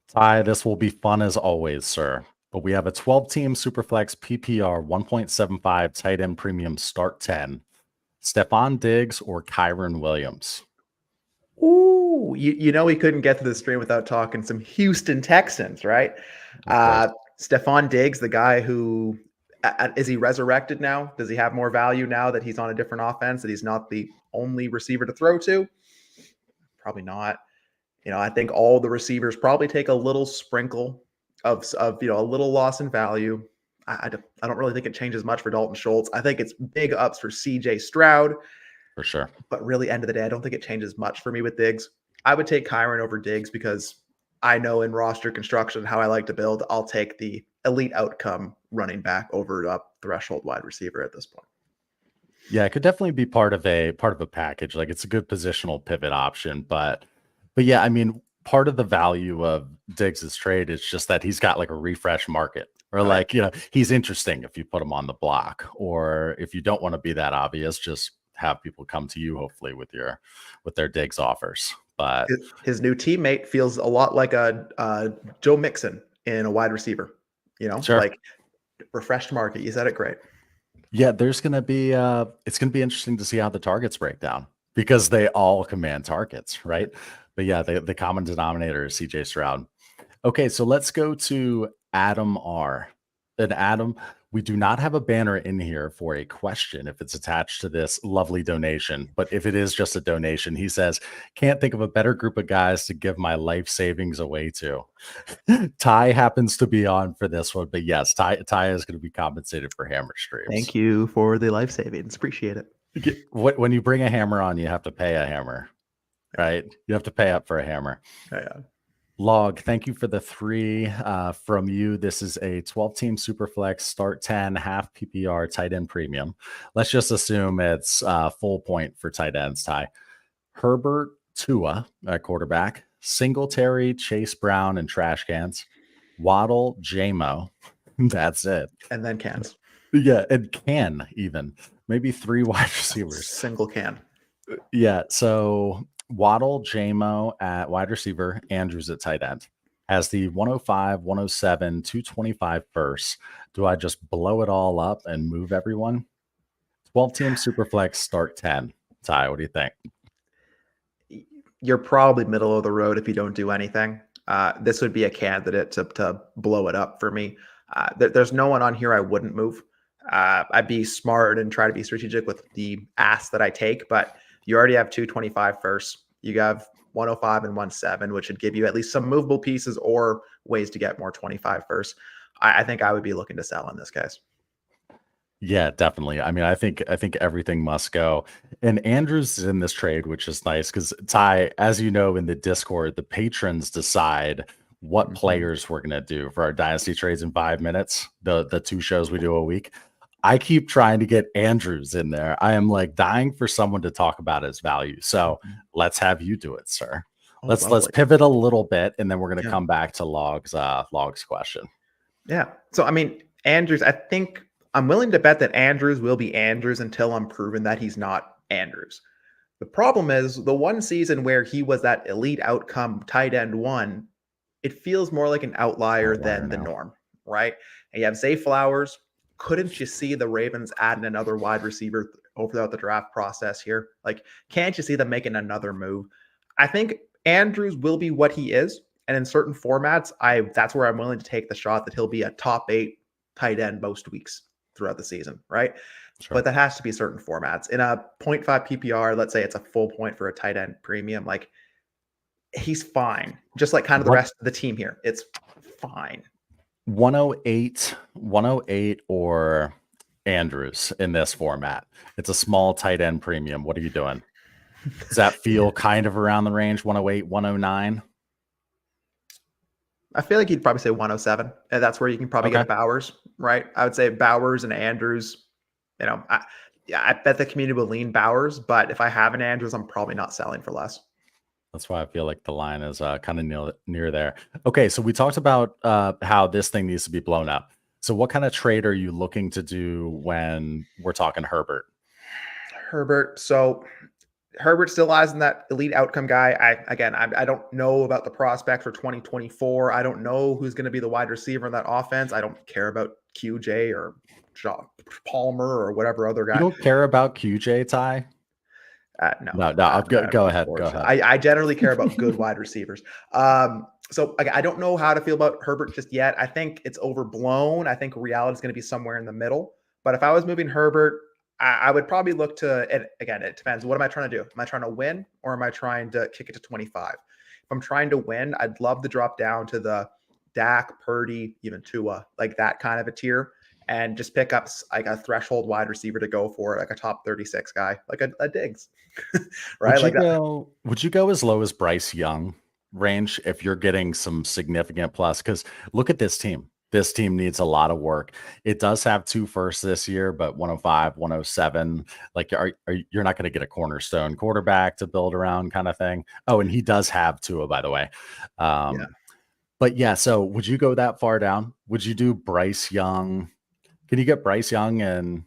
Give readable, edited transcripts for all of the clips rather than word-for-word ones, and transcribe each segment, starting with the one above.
Ty, this will be fun as always, sir. But we have a 12-team Superflex PPR 1.75 tight end premium start 10. Stephon Diggs or Kyren Williams? Ooh, you know we couldn't get to the stream without talking some Houston Texans, right? Of course. Stephon Diggs, the guy who is he resurrected now? Does he have more value now that he's on a different offense, that he's not the only receiver to throw to? Probably not. I think all the receivers probably take a little sprinkle of a little loss in value. I don't really think it changes much for Dalton Schultz. I think it's big ups for CJ Stroud. For sure. But really, end of the day, I don't think it changes much for me with Diggs. I would take Kyren over Diggs because I know in roster construction how I like to build. I'll take the elite outcome running back over a threshold wide receiver at this point. Yeah, it could definitely be part of a package. Like it's a good positional pivot option, but yeah, I mean, part of the value of Diggs's trade is just that he's got like a refresh market, or like, he's interesting if you put him on the block, or if you don't want to be that obvious, just have people come to you hopefully with their Diggs offers. But his new teammate feels a lot like a Joe Mixon in a wide receiver, sure. Like refreshed market. You said it great. Yeah, there's going to be it's going to be interesting to see how the targets break down because they all command targets, right? But yeah, the common denominator is CJ Stroud. Okay, so let's go to Adam R. And Adam, we do not have a banner in here for a question if it's attached to this lovely donation. But if it is just a donation, he says, can't think of a better group of guys to give my life savings away to. Ty happens to be on for this one, but yes, Ty is going to be compensated for hammer streams. Thank you for the life savings. Appreciate it. When you bring a hammer on, you have to pay a hammer, right? You have to pay up for a hammer. Yeah. Log, thank you for the 3 from you. This is a 12-team Superflex start 10 half PPR tight end premium. Let's just assume it's full point for tight ends, Ty. Herbert, Tua at quarterback, Singletary, Chase Brown, and trash cans. Waddle, JMO. That's it. And then cans. Yeah, and can even. Maybe 3 wide receivers. Single can. Yeah, so Waddle, JMO at wide receiver, Andrews at tight end. Has the 105, 107, 225 first. Do I just blow it all up and move everyone? 12-team Superflex start 10. Ty, what do you think? You're probably middle of the road if you don't do anything. This would be a candidate to blow it up for me. There's no one on here I wouldn't move. I'd be smart and try to be strategic with the ass that I take, but you already have 225 first. You have 105 and 107, which would give you at least some movable pieces or ways to get more 25 first. I think I would be looking to sell in this case. Yeah, definitely. I mean, I think everything must go. And Andrews is in this trade, which is nice because Ty, as you know, in the Discord, the patrons decide what players we're gonna do for our Dynasty Trades in 5 minutes. The 2 shows we do a week. I keep trying to get Andrews in there. I am like dying for someone to talk about his value. So let's have you do it, sir. Let's pivot a little bit, and then we're going to come back to Log's question. Yeah. So I mean, Andrews, I think I'm willing to bet that Andrews will be Andrews until I'm proven that he's not Andrews. The problem is the one season where he was that elite outcome tight end 1, it feels more like an outlier than the norm, right? And you have Zay Flowers. Couldn't you see the Ravens adding another wide receiver throughout the draft process here? Like, can't you see them making another move? I think Andrews will be what he is. And in certain formats, that's where I'm willing to take the shot that he'll be a top 8 tight end most weeks throughout the season, right? Sure. But that has to be certain formats. In a 0.5 PPR, let's say it's a full point for a tight end premium, like he's fine. Just like kind of the rest of the team here. It's fine. 108 or Andrews in this format. It's a small tight end premium. What are you doing? Does that feel kind of around the range? 108, 109? I feel like you'd probably say 107. And that's where you can probably get Bowers, right? I would say Bowers and Andrews. I bet the community will lean Bowers, but if I have an Andrews, I'm probably not selling for less. That's why I feel like the line is kind of near there. Okay, so we talked about how this thing needs to be blown up. So what kind of trade are you looking to do when we're talking Herbert? Herbert. So Herbert still lies in that elite outcome guy. I don't know about the prospects for 2024. I don't know who's going to be the wide receiver in that offense. I don't care about QJ or Palmer or whatever other guy. You don't care about QJ, Ty? No. Go ahead. Go ahead. I generally care about good wide receivers. So I don't know how to feel about Herbert just yet. I think it's overblown. I think reality is going to be somewhere in the middle. But if I was moving Herbert, I would probably look to, and again, it depends. What am I trying to do? Am I trying to win or am I trying to kick it to 25? If I'm trying to win, I'd love to drop down to the Dak, Purdy, even Tua, like that kind of a tier, and just pick up like a threshold wide receiver to go for, like a top 36 guy, like a Diggs, right? Would you go as low as Bryce Young range if you're getting some significant plus? Because look at this team. This team needs a lot of work. It does have 2 firsts this year, but 105, 107. Like, you're not going to get a cornerstone quarterback to build around, kind of thing. Oh, and he does have Tua, by the way. But yeah, so would you go that far down? Would you do Bryce Young? Can you get Bryce Young and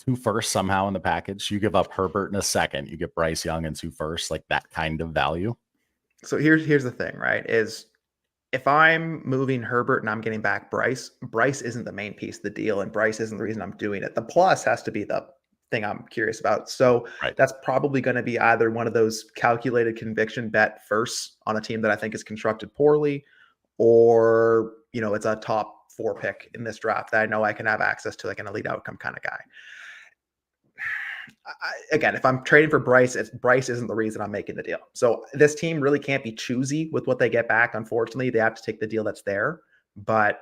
2 firsts somehow in the package? You give up Herbert in a second. You get Bryce Young and 2 firsts, like that kind of value. So here's the thing, right? Is if I'm moving Herbert and I'm getting back Bryce isn't the main piece of the deal, and Bryce isn't the reason I'm doing it. The plus has to be the thing I'm curious about. So That's probably going to be either one of those calculated conviction bet firsts on a team that I think is constructed poorly, or it's a top 4 pick in this draft that I know I can have access to, like an elite outcome kind of guy. Again, if I'm trading for Bryce isn't the reason I'm making the deal. So this team really can't be choosy with what they get back. Unfortunately, they have to take the deal that's there. But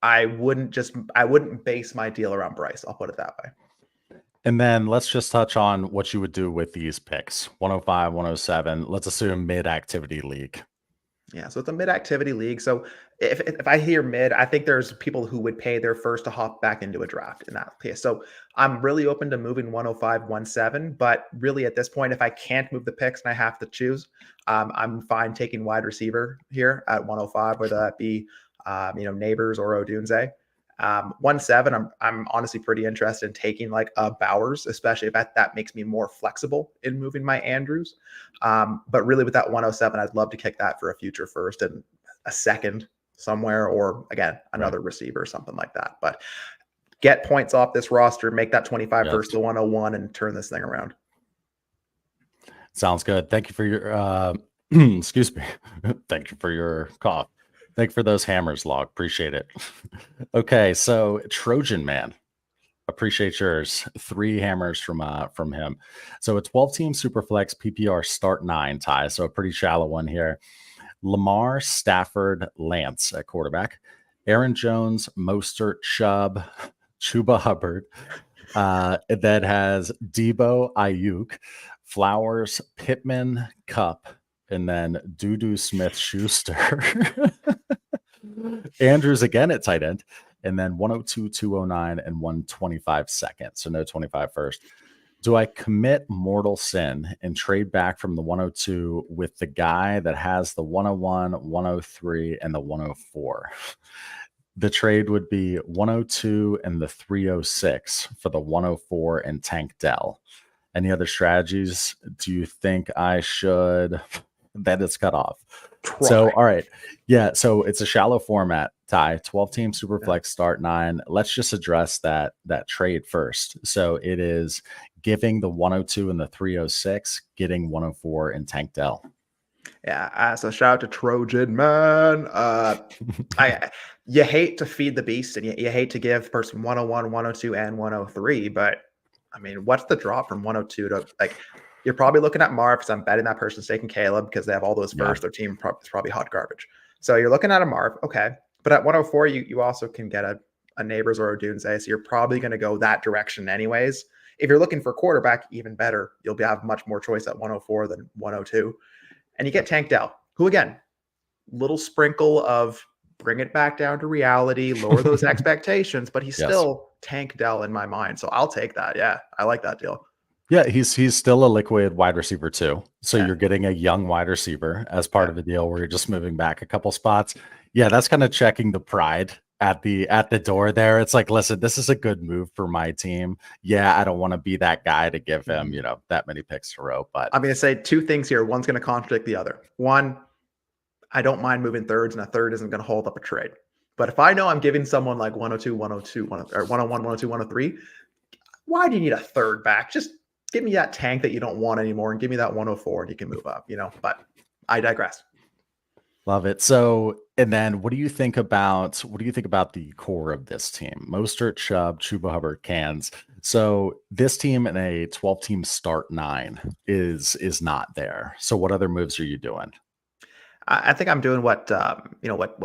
I wouldn't base my deal around Bryce. I'll put it that way. And then let's just touch on what you would do with these picks. 105, 107. Let's assume mid-activity league. Yeah, so it's a mid-activity league. So if I hear mid, I think there's people who would pay their first to hop back into a draft in that case. So I'm really open to moving 105, 107. But really at this point, if I can't move the picks and I have to choose, I'm fine taking wide receiver here at 105, whether that be Neighbors or Odunze. 1-7, I'm honestly pretty interested in taking like a Bowers, especially if that makes me more flexible in moving my Andrews. But really with that 107, I'd love to kick that for a future first and a second somewhere, or again, another receiver or something like that. But get points off this roster, make that 25 first to 101 and turn this thing around. Sounds good. Thank you for your, excuse me. Thank you for your cough. Thank you for those hammers, Log. Appreciate it. Okay, so Trojan Man, appreciate yours. 3 hammers from him. So a 12-team Superflex PPR start 9 tie, so a pretty shallow one here. Lamar, Stafford, Lance at quarterback. Aaron Jones, Mostert, Chubb, Chuba Hubbard. That has Debo, Ayuk, Flowers, Pittman, Cup, and then Dudu Smith-Schuster. Andrews again at tight end, and then 102, 209, and 125 second. So no 25 first. Do I commit mortal sin and trade back from the 102 with the guy that has the 101, 103, and the 104? The trade would be 102 and the 306 for the 104 and Tank Dell. Any other strategies? Do you think I should? That it's cut off. Try. So, all right. Yeah. So it's a shallow format, Ty. 12-team Superflex start 9. Let's just address that trade first. So it is giving the 102 and the 306, getting 104 and Tank Dell. Yeah. So shout out to Trojan Man. You hate to feed the beast, and you hate to give person 101, 102, and 103. But I mean, what's the drop from 102 to like? You're probably looking at Marv, because I'm betting that person's taking Caleb because they have all those first. Their team is probably hot garbage. So you're looking at a Marv, okay. But at 104, you also can get a Neighbors or a Dunze. So you're probably going to go that direction anyways. If you're looking for quarterback, even better. You'll have much more choice at 104 than 102. And you get Tank Dell, who again, little sprinkle of bring it back down to reality, lower those expectations, but he's still Tank Dell in my mind. So I'll take that. Yeah, I like that deal. Yeah, he's still a liquid wide receiver too. So you're getting a young wide receiver as part of the deal where you're just moving back a couple spots. Yeah, that's kind of checking the pride at the door there. It's like, listen, this is a good move for my team. Yeah, I don't want to be that guy to give him, that many picks to row. But I'm going to say two things here. One's going to contradict the other. One, I don't mind moving thirds, and a third isn't going to hold up a trade. But if I know I'm giving someone like 102, 102, or 101, 102, 103, why do you need a third back? Just give me that tank that you don't want anymore and give me that 104 and you can move up, but I digress. Love it. So, and then what do you think about the core of this team? Mostert, Chubb, Chuba Hubbard, Cans. So this team in a 12-team start 9 is not there. So what other moves are you doing? I think I'm doing what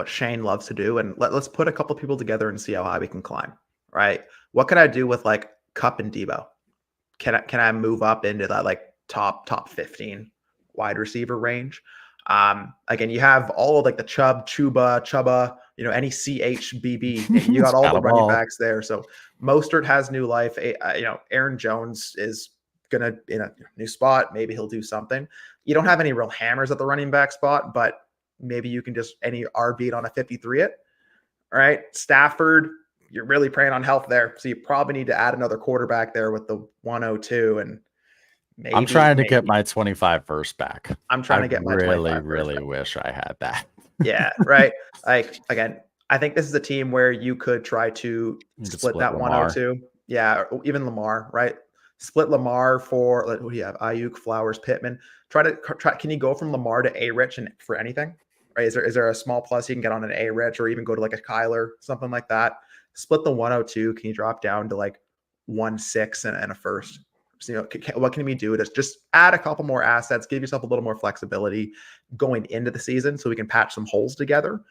Shane loves to do, and let's put a couple people together and see how high we can climb. Right? What can I do with like Cup and Debo? Can I move up into that like top 15 wide receiver range? Again, you have all of like the Chuba, any CHBB, you got all the running backs there. So Mostert has new life. Aaron Jones is gonna in a new spot. Maybe he'll do something. You don't have any real hammers at the running back spot, but maybe you can just any RB on a 53 it. All right. Stafford, you're really preying on health there. So you probably need to add another quarterback there with the 102 and I'm trying to get my 25 first back. I'm trying to get my 25 really wish I had that. Yeah, right. Like again, I think this is a team where you could try to split that Lamar. 102. Yeah, or even Lamar, right? Split Lamar for what do you have? Ayuk, Flowers, Pittman. Try. Can you go from Lamar to A-Rich and for anything? Right? Is there a small plus you can get on an A-Rich or even go to like a Kyler, something like that? Split the 102. Can you drop down to like 1.6 and a first? So, what can we do to just add a couple more assets, give yourself a little more flexibility going into the season so we can patch some holes together?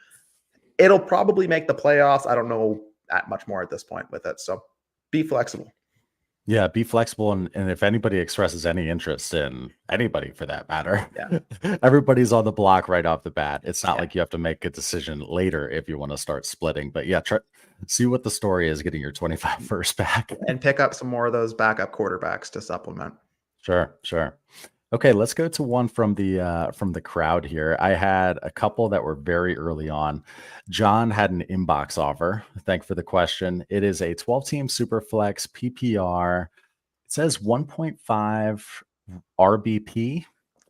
It'll probably make the playoffs. I don't know that much more at this point with it. So be flexible. Yeah, be flexible. And if anybody expresses any interest in anybody for that matter, everybody's on the block right off the bat. It's not like you have to make a decision later if you want to start splitting. But yeah, see what the story is getting your 25 first back. And pick up some more of those backup quarterbacks to supplement. Sure. Okay, let's go to one from the crowd here. I had a couple that were very early on. John had an inbox offer. Thank for the question. It is a 12-team Superflex PPR. It says 1.5 RBP.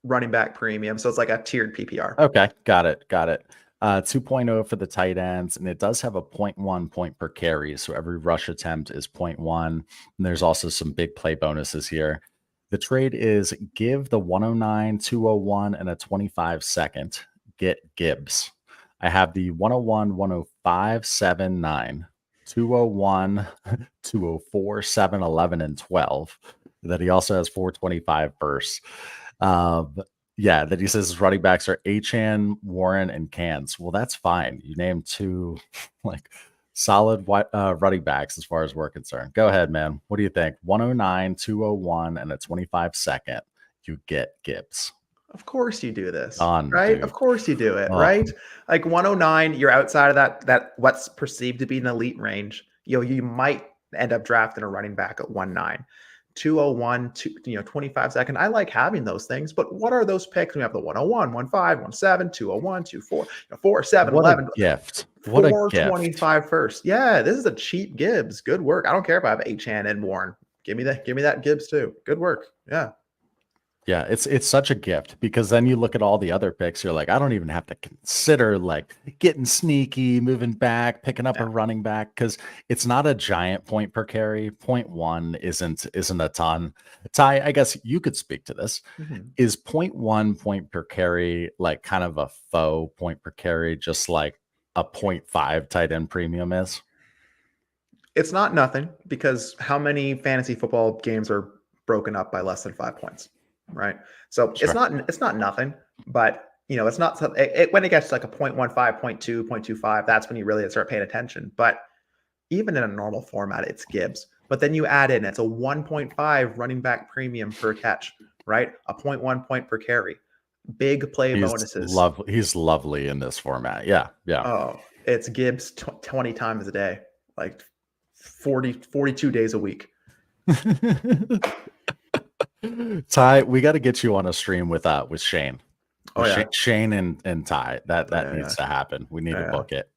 Running back premium. So it's like a tiered PPR. Okay, got it. 2.0 for the tight ends, and it does have a 0.1 point per carry. So every rush attempt is 0.1. And there's also some big play bonuses here. The trade is give the 109, 201, and a 25 second. Get Gibbs. I have the 101, 105, 7, 9, 201, 204, 7, 11, and 12. That he also has 425 first. That he says his running backs are Achane, Warren, and Cans. Well, that's fine. You named two solid running backs as far as we're concerned. Go ahead, man. What do you think? 109, 201, and a 25 second. You get Gibbs. Of course you do this, right? Dude. Of course you do it, right? Like 109, you're outside of that what's perceived to be an elite range. You might end up drafting a running back at 1.9. 201, 25 second. I like having those things, but what are ththose picks? We have the 101, 15, 17, 201, 24, 4, 7, what 11. A gift. What a gift. 425 first. Yeah, this is a cheap Gibbs. Good work. I don't care if I have Achane and Warren. Give me that Gibbs too. Good work. Yeah. Yeah, it's such a gift because then you look at all the other picks. You're like, I don't even have to consider like getting sneaky, moving back, picking up a running back because it's not a giant point per carry. 0.1 isn't a ton. Ty, I guess you could speak to this. Mm-hmm. Is 0.1 point per carry like kind of a faux point per carry, just like a 0.5 tight end premium is? It's not nothing because how many fantasy football games are broken up by less than 5 points? Right. So sure. It's not nothing, but it's not when it gets to like a 0.15, 0.2, 0.25, that's when you really start paying attention. But even in a normal format, it's Gibbs. But then you add in, it's a 1.5 running back premium per catch, right? A 0.1 point per carry. Big play bonuses. He's lovely in this format. Yeah. Oh, it's Gibbs 20 times a day, like 42 days a week. Ty, we got to get you on a stream with Shane. Oh, yeah. Shane and Ty. That needs to happen. We need to book it.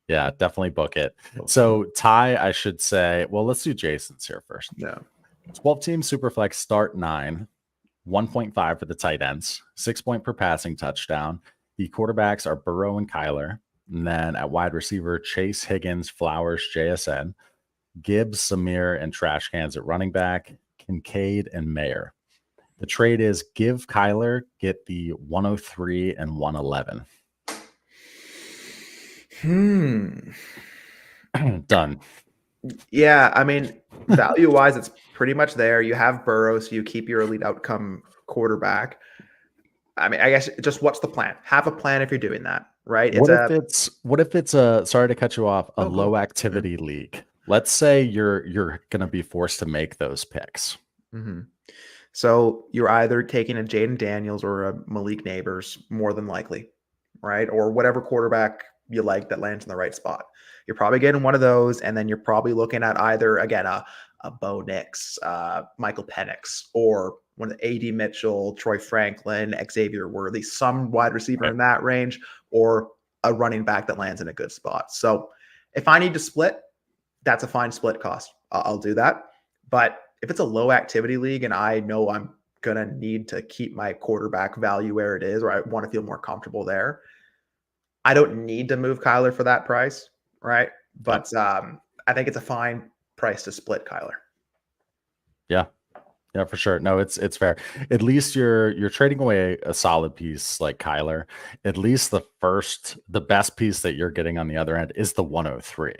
Yeah, definitely book it. So Ty, I should say, well, let's do Jason's here first. Yeah. 12-team Superflex start 9, 1.5 for the tight ends, 6 point per passing touchdown. The quarterbacks are Burrow and Kyler. And then at wide receiver, Chase, Higgins, Flowers, JSN, Gibbs, Samir, and trash cans at running back, Kincaid, and Mayer. The trade is give Kyler, get the 103 and 111. Done. Yeah, I mean, value-wise, it's pretty much there. You have Burrow, so you keep your elite outcome quarterback. I mean, I guess just what's the plan? Have a plan if you're doing that, right? What if it's a sorry to cut you off, a low activity league? Let's say you're gonna be forced to make those picks. Mm-hmm. So you're either taking a Jaden Daniels or a Malik Neighbors, more than likely, right? Or whatever quarterback you like that lands in the right spot. You're probably getting one of those, and then you're probably looking at either, again, a Bo Nix, Michael Penix, or one of AD Mitchell, Troy Franklin, Xavier Worthy, some wide receiver in that range, or a running back that lands in a good spot. So if I need to split, that's a fine split cost. I'll do that. But if it's a low activity league and I know I'm going to need to keep my quarterback value where it is, or I want to feel more comfortable there, I don't need to move Kyler for that price, right? But I think it's a fine price to split Kyler. Yeah. Yeah, for sure. No, it's fair. At least you're trading away a solid piece like Kyler. At least the best piece that you're getting on the other end is the 103.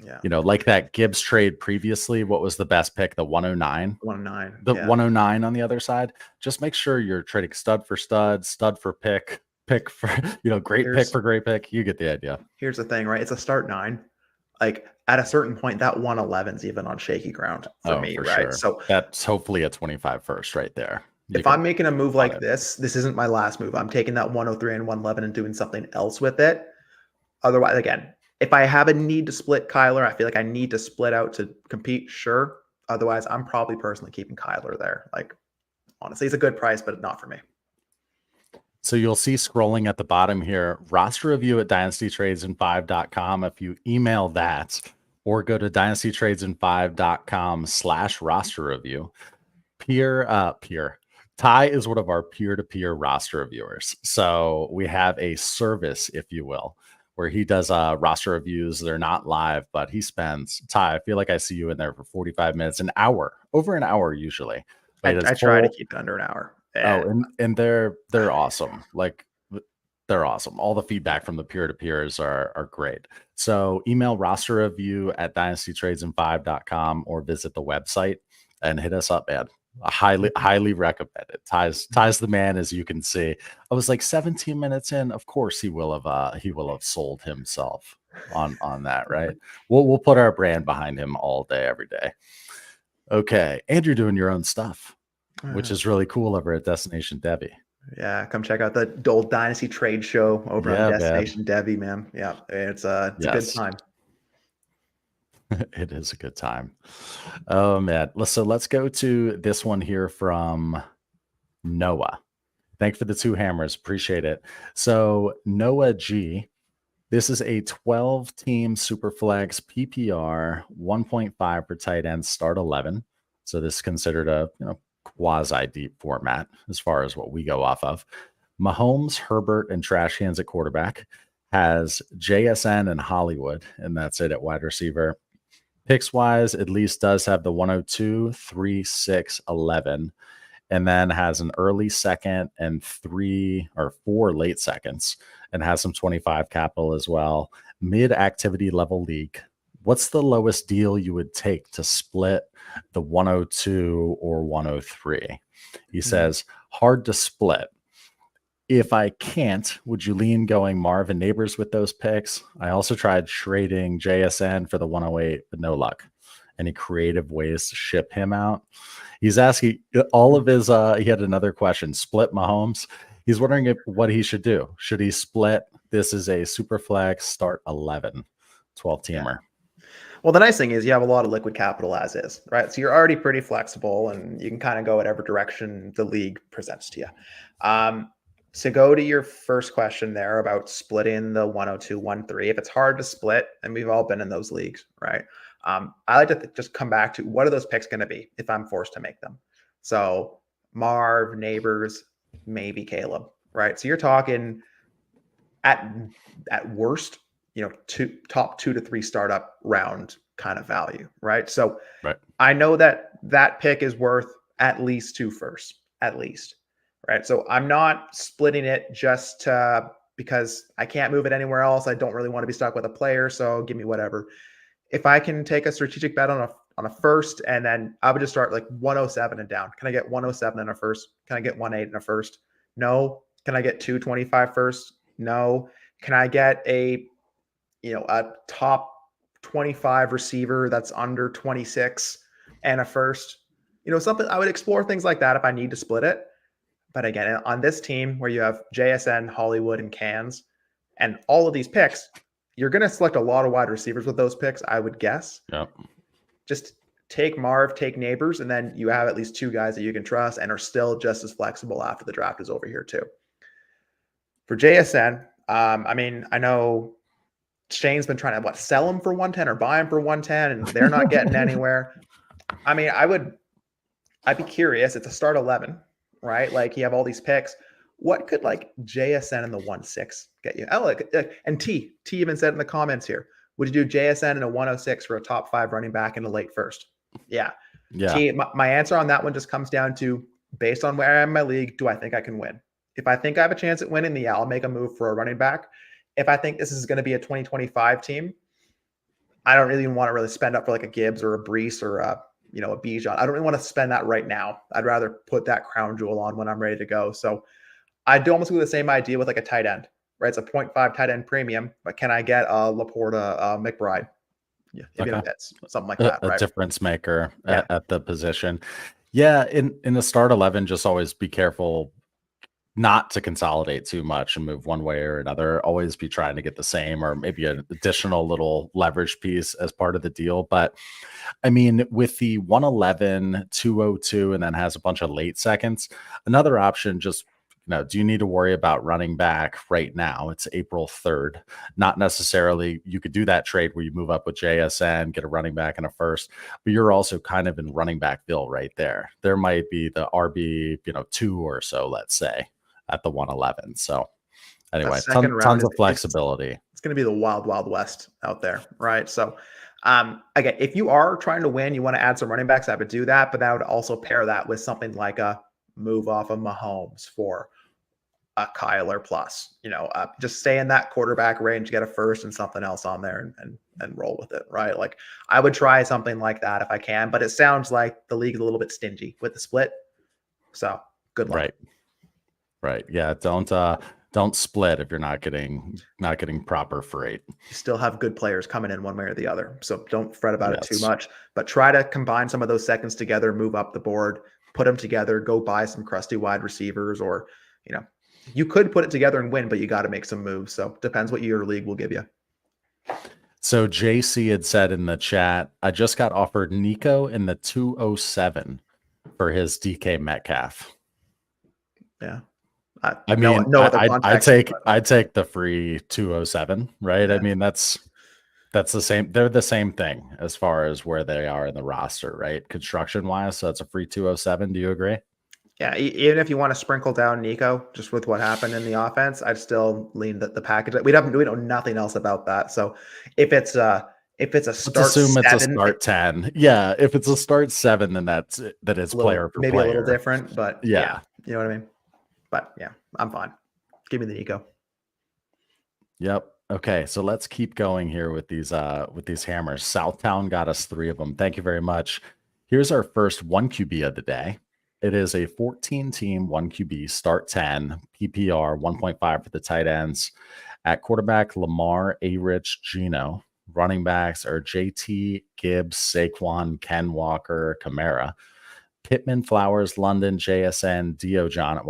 Yeah. You know, like that Gibbs trade previously, what was the best pick? The 109. 109. The 109 on the other side. Just make sure you're trading stud for stud, stud for pick for, great pick for great pick. You get the idea. Here's the thing, right? It's a start 9. Like at a certain point, that 111 is even on shaky ground for me, right? Sure. So that's hopefully a 25 first right there. If I'm making a move like this isn't my last move. I'm taking that 103 and 111 and doing something else with it. Otherwise, again, if I have a need to split Kyler, I feel like I need to split out to compete, sure. Otherwise, I'm probably personally keeping Kyler there. Like, honestly, it's a good price, but not for me. So you'll see scrolling at the bottom here, roster review at dynastytradesand5.com. If you email that or go to dynastytradesand5.com/roster review, Ty is one of our peer-to-peer roster reviewers. So we have a service, if you will, where he does roster reviews. They're not live, but he spends, Ty, I feel like I see you in there for 45 minutes, an hour, over an hour usually. I try to keep it under an hour. And they're awesome. Like they're awesome. All the feedback from the peer-to-peers are great. So email roster review at dynastytradesand5.com or visit the website and hit us up, man. I highly recommend it. Ty's the man, as you can see. I was like 17 minutes in. Of course, he will have sold himself on that, right? We'll put our brand behind him all day, every day. Okay, and you're doing your own stuff, which is really cool over at Destination Debbie. Yeah, come check out the old Dynasty Trade show over on Destination Debbie, man. Yeah, it's a good time. It is a good time. Oh man. So let's go to this one here from Noah. Thanks for the 2 hammers. Appreciate it. So Noah G, this is a 12-team Superflex PPR 1.5 for tight end start 11. So this is considered a quasi deep format as far as what we go off of. Mahomes, Herbert, and trash hands at quarterback. Has JSN and Hollywood, and that's it at wide receiver. Picks wise, at least does have the 102, 3, 6, 11, and then has an early second and 3 or 4 late seconds, and has some 25 capital as well. Mid activity level league. What's the lowest deal you would take to split the 102 or 103? He says, hard to split. If I can't, would you lean going Marvin Neighbors with those picks? I also tried trading JSN for the 108, but no luck. Any creative ways to ship him out? He's asking all of his, he had another question, split Mahomes. He's wondering what he should do. Should he split? This is a super flex start 11, 12-teamer. Yeah. Well, the nice thing is you have a lot of liquid capital as is, right? So you're already pretty flexible and you can kind of go whatever direction the league presents to you. To go to your first question there about splitting the 102, 1-3, if it's hard to split, and we've all been in those leagues, right? I like to just come back to what are those picks going to be if I'm forced to make them? So Marv, Neighbors, maybe Caleb, right? So you're talking at worst, top 2 to 3 startup round kind of value, right? So Right. I know that pick is worth at least 2 firsts, at least, right? So I'm not splitting it just because I can't move it anywhere else. I don't really want to be stuck with a player, so give me whatever. If I can take a strategic bet on a first, and then I would just start like 107 and down. Can I get 107 in a first? Can I get 1-8 in a first? No. Can I get 225 first? No. Can I get a top 25 receiver that's under 26 and a first? Something I would explore things like that if I need to split it. But again, on this team where you have JSN, Hollywood, and Cans, and all of these picks, you're going to select a lot of wide receivers with those picks, I would guess. Yep. Just take Marv, take Neighbors, and then you have at least 2 guys that you can trust and are still just as flexible after the draft is over here too. For JSN, I know Shane's been trying to sell him for 110 or buy him for 110, and they're not getting anywhere. I'd be curious. It's a start 11, right? Like you have all these picks. What could like JSN in the 1-6 get you? Oh, and T even said in the comments here, would you do JSN in a 106 for a top 5 running back in a late first? Yeah. T, my answer on that one just comes down to, based on where I am in my league, do I think I can win? If I think I have a chance at winning, I'll make a move for a running back. If I think this is going to be a 2025 team, I don't really want to really spend up for like a Gibbs or a Brees or a Bijan. I don't really want to spend that right now. I'd rather put that crown jewel on when I'm ready to go. So I do almost do the same idea with like a tight end, right? It's a 0.5 tight end premium, but can I get a Laporta, McBride? Yeah, it's something like that, right? A difference maker at the position. Yeah, in the start 11, just always be careful not to consolidate too much and move one way or another. Always be trying to get the same or maybe an additional little leverage piece as part of the deal. But I mean, with the 111, 202, and then has a bunch of late seconds, another option just, do you need to worry about running back right now? It's April 3rd. Not necessarily. You could do that trade where you move up with JSN, get a running back and a first, but you're also kind of in running back bill right there. There might be the RB, 2 or so, let's say, at the 111. So anyway, tons of flexibility. It's going to be the wild, wild west out there, right? So again, if you are trying to win, you want to add some running backs, I would do that, but I would also pair that with something like a move off of Mahomes for a Kyler plus, just stay in that quarterback range, get a first and something else on there and roll with it, right? Like I would try something like that if I can, but it sounds like the league is a little bit stingy with the split. So good luck. Right. Yeah. Don't split if you're not getting proper freight. You still have good players coming in one way or the other. So don't fret about it too much, but try to combine some of those seconds together, move up the board, put them together, go buy some crusty wide receivers, or, you could put it together and win, but you got to make some moves. So depends what your league will give you. So JC had said in the chat, I just got offered Nico in the 207 for his DK Metcalf. Yeah. I'd take the free 207, right? Yeah. I mean, that's the same. They're the same thing as far as where they are in the roster, right? Construction wise. So that's a free 207. Do you agree? Yeah. Even if you want to sprinkle down Nico, just with what happened in the offense, I'd still lean the package. We know nothing else about that. So if it's a start, let's assume 7, it's a start 10. Yeah. If it's a start 7, then that is player for maybe player. A little different, but yeah, you know what I mean? But yeah, I'm fine. Give me the Nico. Yep. Okay. So let's keep going here with these hammers. Southtown got us 3 of them. Thank you very much. Here's our first 1 QB of the day. It is a 14-team 1 QB start 10 PPR 1.5 for the tight ends. At quarterback, Lamar, A-Rich, Gino. Running backs are JT, Gibbs, Saquon, Ken Walker, Kamara. Pittman, Flowers, London, JSN, Diojon at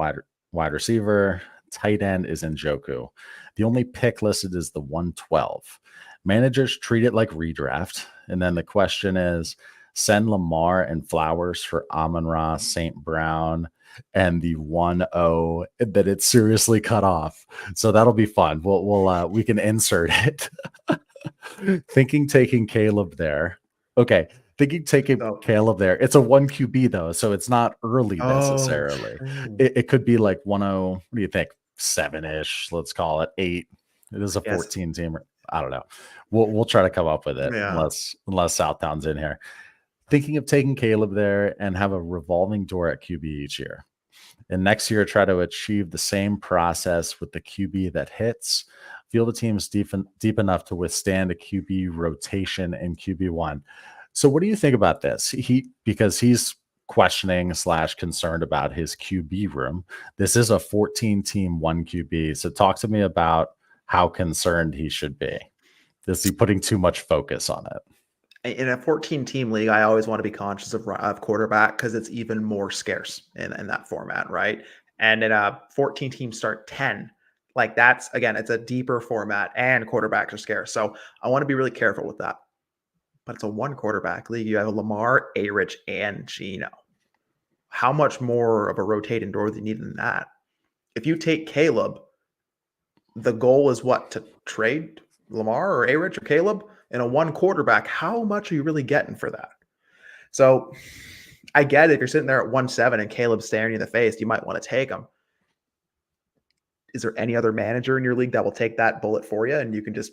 wide receiver. Tight end is Njoku. The only pick listed is the 112. Managers treat it like redraft. And then the question is, send Lamar and Flowers for Amon-Ra, St. Brown, and the 1-0 that it's seriously cut off. So that'll be fun. We can insert it. Thinking taking Caleb there. Okay. Thinking taking Caleb there. It's a 1 QB though, so it's not early necessarily. It could be like 1-0. What do you think? 7-ish, let's call it 8. It is a 14 teamer. I don't know. We'll try to come up with it unless Southtown's in here. Thinking of taking Caleb there and have a revolving door at QB each year. And next year, try to achieve the same process with the QB that hits. Feel the team is deep enough to withstand a QB rotation in QB1. So what do you think about this? Because he's questioning / concerned about his QB room. This is a 14-team 1 QB. So talk to me about how concerned he should be. Is he putting too much focus on it? In a 14-team league, I always want to be conscious of quarterback because it's even more scarce in that format, right? And in a 14-team start 10, like that's, again, it's a deeper format and quarterbacks are scarce. So I want to be really careful with that. But it's a 1 quarterback league. You have Lamar, A-Rich, and Gino. How much more of a rotating door do you need than that? If you take Caleb, the goal is what? To trade Lamar or A-Rich or Caleb in a 1 quarterback. How much are you really getting for that? So I get it. If you're sitting there at 1-7 and Caleb's staring you in the face, you might want to take him. Is there any other manager in your league that will take that bullet for you and you can just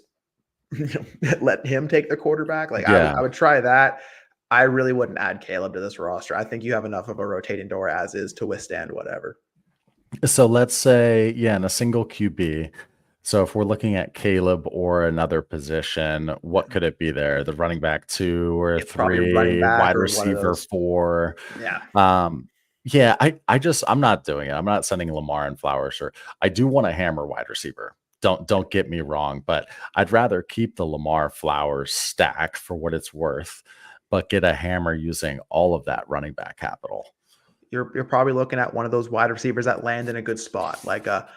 let him take the quarterback? Like I would try that. I really wouldn't add Caleb to this roster. I think you have enough of a rotating door as is to withstand whatever. So let's say, in a single QB. So if we're looking at Caleb or another position, what could it be there? The running back 2 or 3, wide receiver 4. Yeah. I'm not doing it. I'm not sending Lamar and Flowers. Or I do want to hammer wide receiver. Don't get me wrong, but I'd rather keep the Lamar Flowers stack for what it's worth, but get a hammer using all of that running back capital. You're probably looking at one of those wide receivers that land in a good spot, like a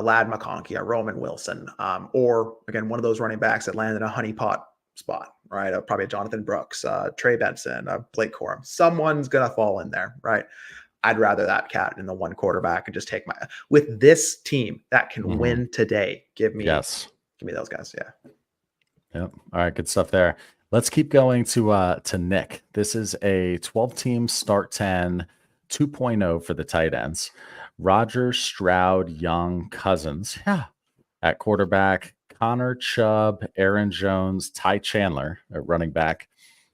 Lad McConkey, a Roman Wilson, or again, one of those running backs that land in a honeypot spot, right? Probably a Jonathan Brooks, Trey Benson, Blake Corum. Someone's going to fall in there, right? I'd rather that cat in the 1 quarterback and just take with this team that can win today. Give me those guys. Yeah. Yep. All right. Good stuff there. Let's keep going to Nick. This is a 12-team start 10 2.0 for the tight ends. Rodgers, Stroud, Young, Cousins. Yeah. At quarterback, Connor, Chubb, Aaron Jones, Ty Chandler at running back,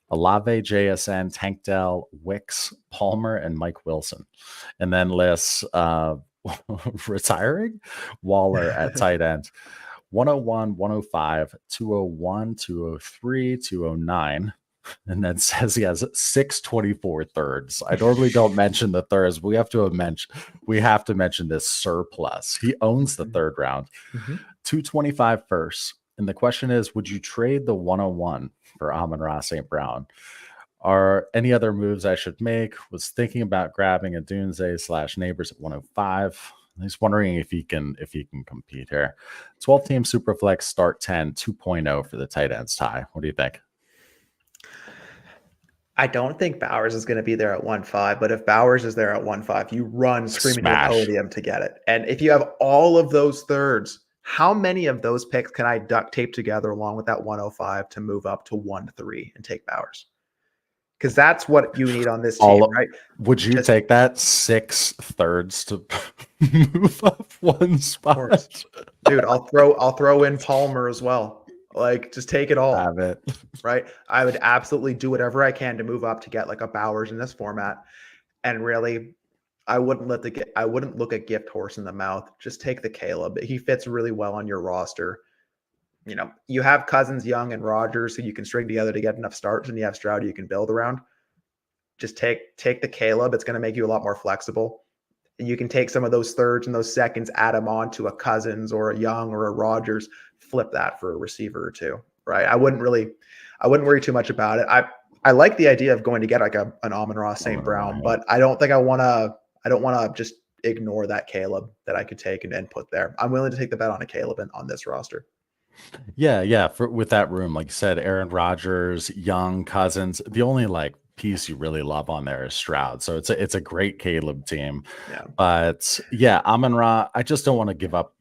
Olave, JSN, Tank Dell, Wicks, Palmer, and Mike Wilson. And then lists retiring Waller at tight end. 101, 105, 201, 203, 209. And then says he has 624 thirds. I normally don't mention the thirds, but we have to mention this surplus. He owns the 3rd round. 225 first. And the question is, would you trade the 101 for Amon-Ra St. Brown? Are any other moves I should make? Was thinking about grabbing a Dunze / Neighbors at 105. He's wondering if he can compete here. 12-team Superflex start 10 2.0 for the tight ends. Ty, what do you think? I don't think Bowers is going to be there at 1.5, but if Bowers is there at 1.5, you run screaming to the podium to get it. And if you have all of those thirds, how many of those picks can I duct tape together along with that 105 to move up to 1.3 and take Bowers? Because that's what you need on this team, right? Would you take that 6 thirds to move up 1 spot? Dude, I'll throw in Palmer as well. Like, just take it all. Have it. Right? I would absolutely do whatever I can to move up to get like a Bowers in this format. And really, I wouldn't look at gift horse in the mouth. Just take the Caleb. He fits really well on your roster. You know, you have Cousins, Young, and Rodgers who you can string together to get enough starts, and you have Stroud you can build around. Just take the Caleb. It's going to make you a lot more flexible. And you can take some of those thirds and those seconds, add them on to a Cousins or a Young or a Rodgers, flip that for a receiver or 2, right? I wouldn't worry too much about it. I like the idea of going to get like an Amon-Ra St. Brown, but I don't want to just ignore that Caleb that I could take and put there. I'm willing to take the bet on a Caleb on this roster. Yeah. With that room, like you said, Aaron Rodgers, Young, Cousins, the only like piece you really love on there is Stroud. So it's a great Caleb team. Yeah. But yeah, Amon-Ra, I just don't want to give up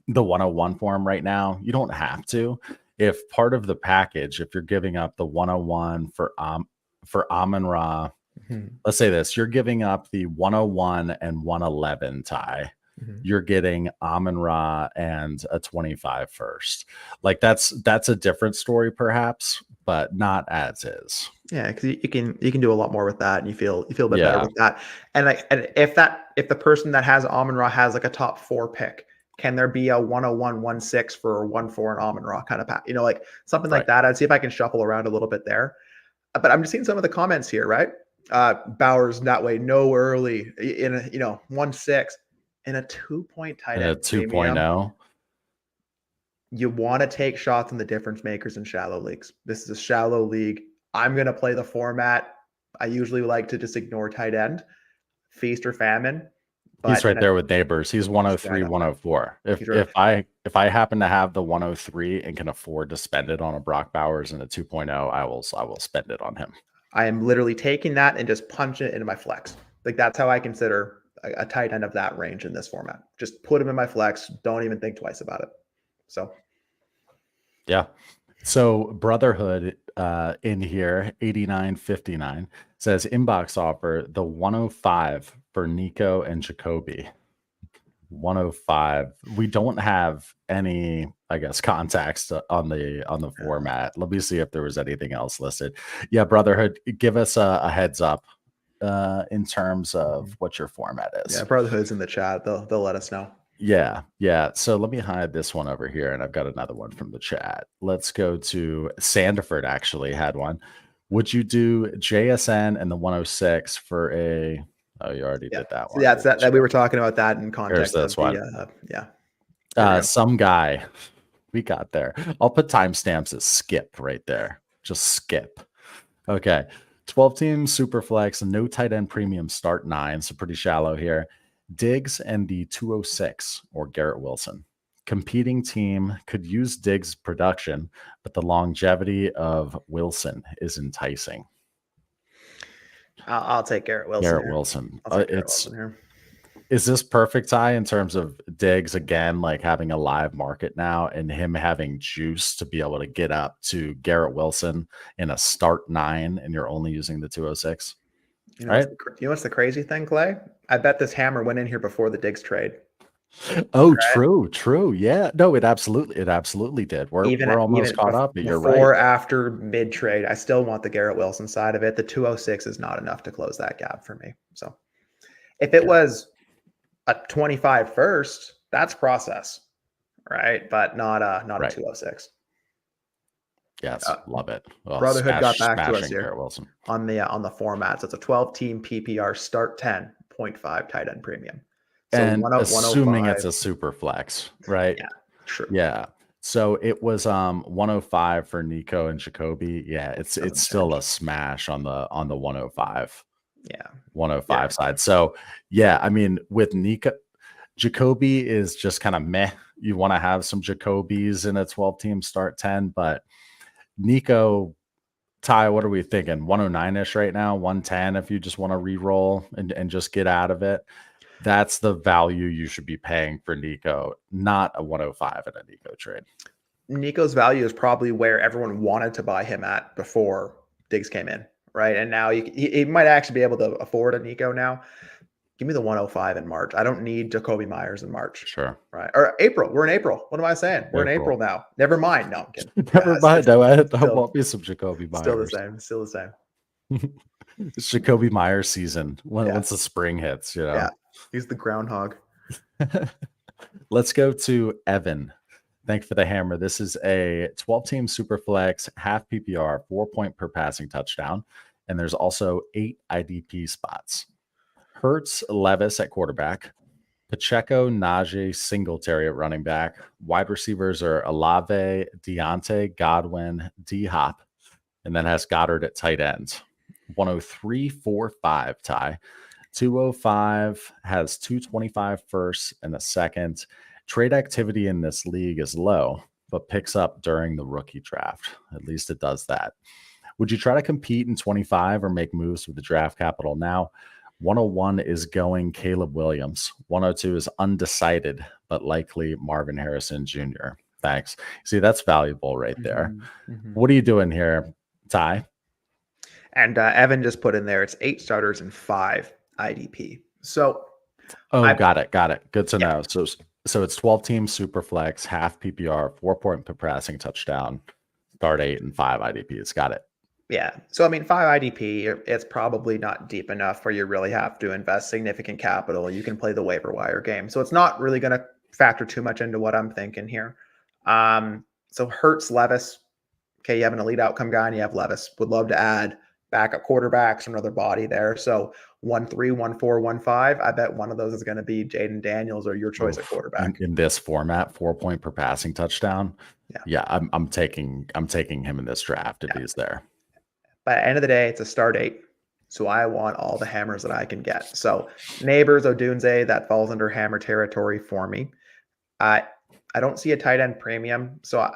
the 101 for him right now. You don't have to. If part of the package, if you're giving up the 101 for Amon-Ra, let's say this, you're giving up the 101 and 111 tie. You're getting Amon-Ra and a 25 first. Like that's a different story perhaps, but not as is. Yeah, because you can do a lot more with that, and you feel a bit better with that. And if the person that has Amon-Ra has like a top 4 pick, can there be a 101, 16 for 1-4 and Amon-Ra kind of pack? Like something like that. I'd see if I can shuffle around a little bit there. But I'm just seeing some of the comments here, right? Bowers that way, no early in a 1-6 in a 2-point tight end. A 2.0. You want to take shots on the difference makers in shallow leagues. This is a shallow league. I'm going to play the format. I usually like to just ignore tight end, feast or famine. He's right there with Neighbors. He's 103, 104. If I happen to have the 103 and can afford to spend it on a Brock Bowers and a 2.0, I will spend it on him. I am literally taking that and just punching it into my flex. Like that's how I consider a tight end of that range in this format. Just put him in my flex. Don't even think twice about it. So, yeah. So Brotherhood in here, 89.59 says inbox offer the 105 for Nico and Jacoby. 105. We don't have any, I guess, context on the format. Let me see if there was anything else listed. Yeah, Brotherhood, give us a heads up in terms of what your format is. Yeah, Brotherhood's in the chat. They'll let us know. Yeah. So let me hide this one over here, and I've got another one from the chat. Let's go to Sandiford. Actually, had one. Would you do JSN and the 106 for a? Oh, you already did that one. Yeah, it's that we were talking about that in context. Here's this one. Yeah. Some guy. We got there. I'll put timestamps as skip right there. Just skip. Okay. 12-team Superflex, no tight end premium start 9. So pretty shallow here. Diggs and the 206 or Garrett Wilson. Competing team could use Diggs' production, but the longevity of Wilson is enticing. I'll take Garrett Wilson. Garrett Wilson. Is this perfect tie in terms of Diggs again, like having a live market now and him having juice to be able to get up to Garrett Wilson in a start 9 and you're only using the 206? You know what's the crazy thing, Clay? I bet this hammer went in here before the Diggs trade. Oh, right? True. Yeah. No, it absolutely did. We're almost caught up, but you're right. Before, after, mid trade, I still want the Garrett Wilson side of it. The 206 is not enough to close that gap for me. So if it was a 25 first, that's process, right? But not a 206. Yes, love it. Well, Brotherhood got back to us here Wilson. on the format. So it's a 12-team PPR start 10 0.5 tight end premium. So and assuming it's a super flex, right? Yeah, true. Yeah. So it was 105 for Nico and Jacoby. Yeah, it's still a smash on the 105. Yeah. 105 side. So yeah, I mean with Nico, Jacoby is just kind of meh. You want to have some Jacobys in a 12-team start 10, but Nico, Ty, what are we thinking? 109-ish right now, 110 if you just want to re-roll and just get out of it. That's the value you should be paying for Nico, not a 105 in a Nico trade. Nico's value is probably where everyone wanted to buy him at before Diggs came in, right? And now he might actually be able to afford a Nico now. Give me the 105 in March. I don't need Jacoby Meyers in March. Sure. Right. Or April. We're in April. What am I saying? We're in April now. Never mind. No, I'm kidding. Never mind. I want me some Jacoby Meyers. Still the same. It's Jacoby Meyers season once the spring hits, Yeah. He's the groundhog. Let's go to Evan. Thank you for the hammer. This is a 12-team Superflex, half PPR, 4-point per passing touchdown. And there's also 8 IDP spots. Hurts, Levis at quarterback. Pacheco, Najee, Singletary at running back. Wide receivers are Olave, Deontay, Godwin, D-Hop. And then has Goddard at tight end. 103.45 tie. 205 has 225 first and a second. Trade activity in this league is low, but picks up during the rookie draft. At least it does that. Would you try to compete in 25 or make moves with the draft capital now? 101 is going Caleb Williams. 102 is undecided, but likely Marvin Harrison Jr. Thanks. See, that's valuable right there. What are you doing here, Ty? And Evan just put in there, it's 8 starters and 5 IDP. So, got it. Good to know. So it's 12 teams, super flex, half PPR, 4-point per passing touchdown, start 8 and 5 IDPs. Got it. Yeah. So, I mean, 5 IDP, it's probably not deep enough where you really have to invest significant capital. You can play the waiver wire game. So it's not really going to factor too much into what I'm thinking here. So Hurts, Levis. Okay, you have an elite outcome guy and you have Levis. Would love to add backup quarterbacks, another body there. So 1-3, 1-4, 1-5. I bet one of those is going to be Jaden Daniels or your choice at quarterback. In this format, 4-point per passing touchdown. Yeah, I'm taking him in this draft if he's there. By the end of the day, it's a start 8. So I want all the hammers that I can get. So Neighbors, Odunze, that falls under hammer territory for me. I don't see a tight end premium. So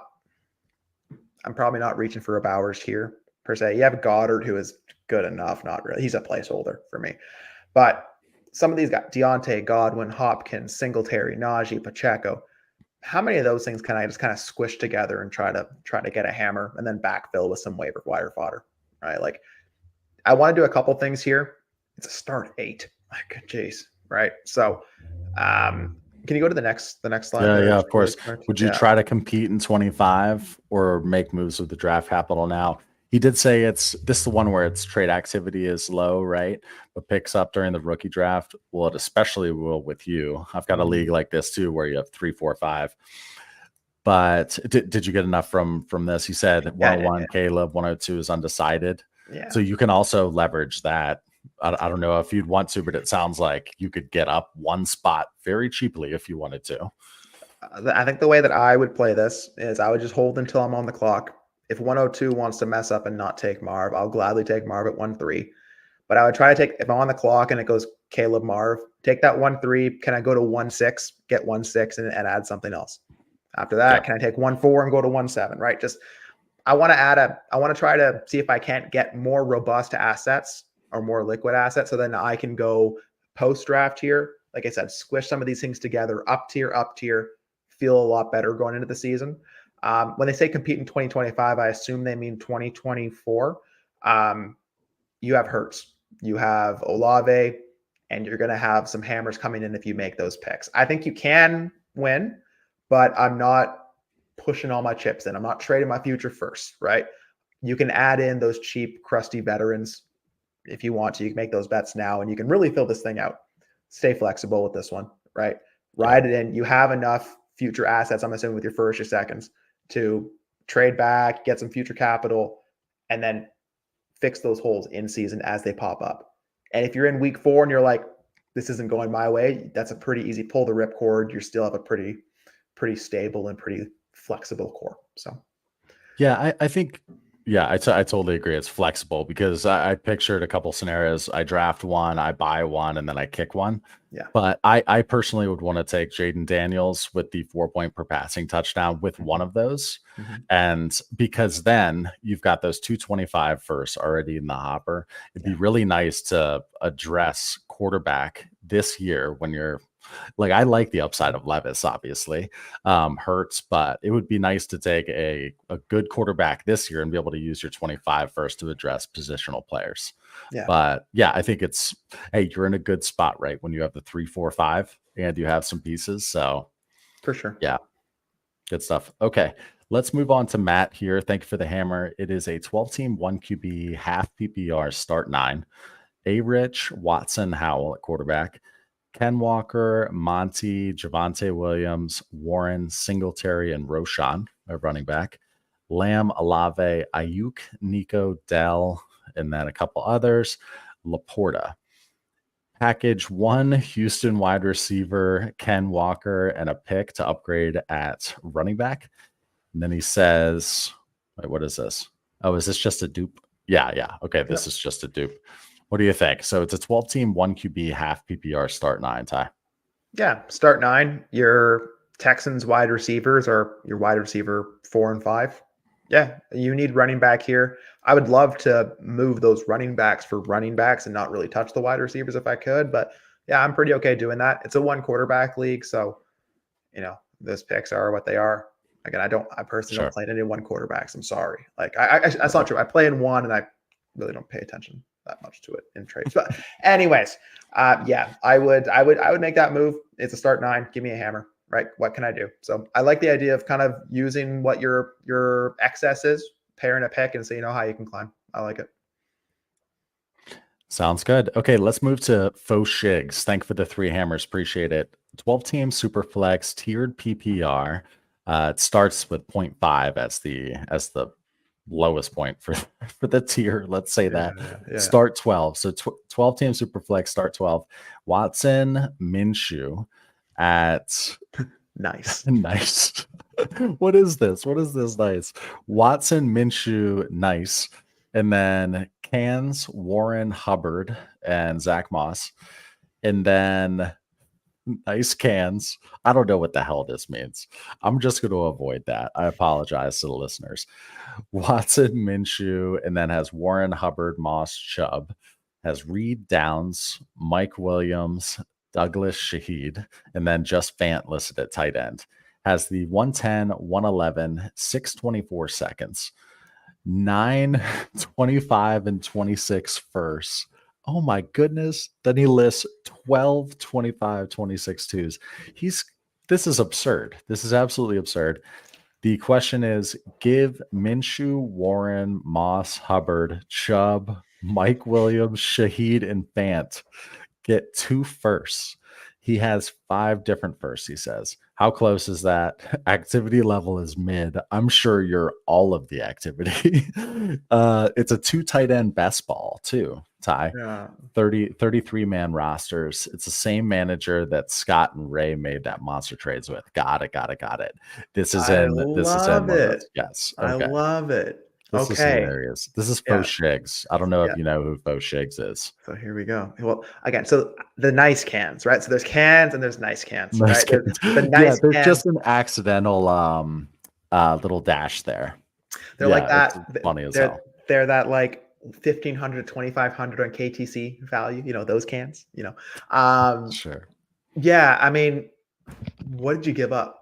I'm probably not reaching for a Bowers here per se. You have Goddard, who is good enough. Not really. He's a placeholder for me. But some of these guys, Deontay, Godwin, Hopkins, Singletary, Najee, Pacheco. How many of those things can I just kind of squish together and try to get a hammer and then backfill with some waiver wire fodder? Right? Like, I want to do a couple things here. It's a start 8. Like, jeez. Right. So, can you go to the next slide? Yeah, of course. Would you try to compete in 25 or make moves with the draft capital now? He did say this is the one where its trade activity is low, right? But picks up during the rookie draft. Well, it especially will with you. I've got a league like this too, where you have 3, 4, 5. But did you get enough from this? He said 101 Caleb, 102 is undecided. Yeah. So you can also leverage that. I don't know if you'd want to, but it sounds like you could get up one spot very cheaply if you wanted to. I think the way that I would play this is I would just hold until I'm on the clock. If 102 wants to mess up and not take Marv, I'll gladly take Marv at 1-3. But I would try to take, if I'm on the clock and it goes Caleb Marv, take that 1-3. Can I go to 1-6, get 1-6 and add something else? After that, can I take 1-4 and go to 1-7, right? Just, I want to try to see if I can't get more robust assets or more liquid assets. So then I can go post draft here. Like I said, squish some of these things together, up tier, feel a lot better going into the season. When they say compete in 2025, I assume they mean 2024. You have Hurts, you have Olave, and you're going to have some hammers coming in if you make those picks. I think you can win, but I'm not pushing all my chips in. I'm not trading my future first, right? You can add in those cheap, crusty veterans if you want to. You can make those bets now, and you can really fill this thing out. Stay flexible with this one, right? Ride it in. You have enough future assets, I'm assuming, with your first or seconds to trade back, get some future capital, and then fix those holes in season as they pop up. And if you're in week 4 and you're like, this isn't going my way, that's a pretty easy pull the ripcord. You still have a pretty stable and pretty flexible core. So, yeah, I think, I totally agree. It's flexible because I pictured a couple scenarios. I draft one, I buy one, and then I kick one. Yeah. But I personally would want to take Jaden Daniels with the 4-point per passing touchdown with one of those. And because then you've got those 225 first already in the hopper. It'd be really nice to address quarterback this year when you're like, I like the upside of Levis, obviously, Hurts, but it would be nice to take a good quarterback this year and be able to use your 25 first to address positional players. Yeah. But yeah, I think you're in a good spot, right? When you have the 3, 4, 5 and you have some pieces. So for sure. Yeah. Good stuff. Okay. Let's move on to Matt here. Thank you for the hammer. It is a 12-team, 1 QB, half PPR, start 9. A-Rich, Watson, Howell at quarterback. Ken Walker, Monty, Javonte Williams, Warren, Singletary, and Roshan are running back. Lamb, Olave, Ayuk, Nico, Dell, and then a couple others. Laporta. Package 1, Houston wide receiver, Ken Walker, and a pick to upgrade at running back. And then he says, wait, what is this? Oh, is this just a dupe? Yeah. Okay, this is just a dupe. What do you think? So it's a 12-team, 1 QB, half PPR, start 9, Ty. Yeah, start 9. Your Texans wide receivers are your wide receiver 4 and 5. Yeah, you need running back here. I would love to move those running backs for running backs and not really touch the wide receivers if I could. But yeah, I'm pretty okay doing that. It's a 1 quarterback league, so those picks are what they are. Again, I personally Sure. don't play in any 1 quarterbacks. I'm sorry. Like that's not true. I play in one, and I really don't pay attention that much to it in trades. But anyways, yeah, I would make that move. It's a start 9. Give me a hammer, right? What can I do? So I like the idea of kind of using what your excess is, pairing a pick, and so you know how you can climb. I like it. Sounds good. Okay, let's move to faux shigs. Thank for the 3 hammers. Appreciate it. 12-team super flex tiered PPR. It starts with 0.5 as the lowest point for the tier. Let's say that. Yeah. Start 12. So 12-team super flex, start 12. Watson Minshew at Nice. nice. What is this? What is this nice? Watson Minshew, nice. And then Cans, Warren Hubbard, and Zach Moss. And then nice Cans. I don't know what the hell this means. I'm just going to avoid that. I apologize to the listeners. Watson Minshew, and then has Warren Hubbard, Moss, Chubb. Has Reed Downs, Mike Williams, Douglas Shaheed, and then just Fant listed at tight end. Has the 110, 111, 624 seconds. 9, 25, and 26 first. Oh my goodness. Then he lists 12, 25, 26 twos. This is absurd. This is absolutely absurd. The question is, give Minshew, Warren, Moss, Hubbard, Chubb, Mike Williams, Shaheed, and Fant get 2 firsts. He has 5 different firsts, he says. How close is that? Activity level is mid. I'm sure you're all of the activity. It's a 2 tight end best ball, too, Ty. Yeah. 33-man rosters. It's the same manager that Scott and Ray made that monster trades with. Got it. This is in one of those. Yes. Okay. I love it. This is hilarious. This is faux shigs. I don't know if you know who faux shigs is. So here we go. Well, again, so the nice cans, right? So there's cans and there's nice cans, Nice right? cans. There's There's just an accidental little dash there. They're like that. Funny as hell. They're that like 1,500 to 2,500 on KTC value. Those cans. Sure. Yeah, I mean, what did you give up?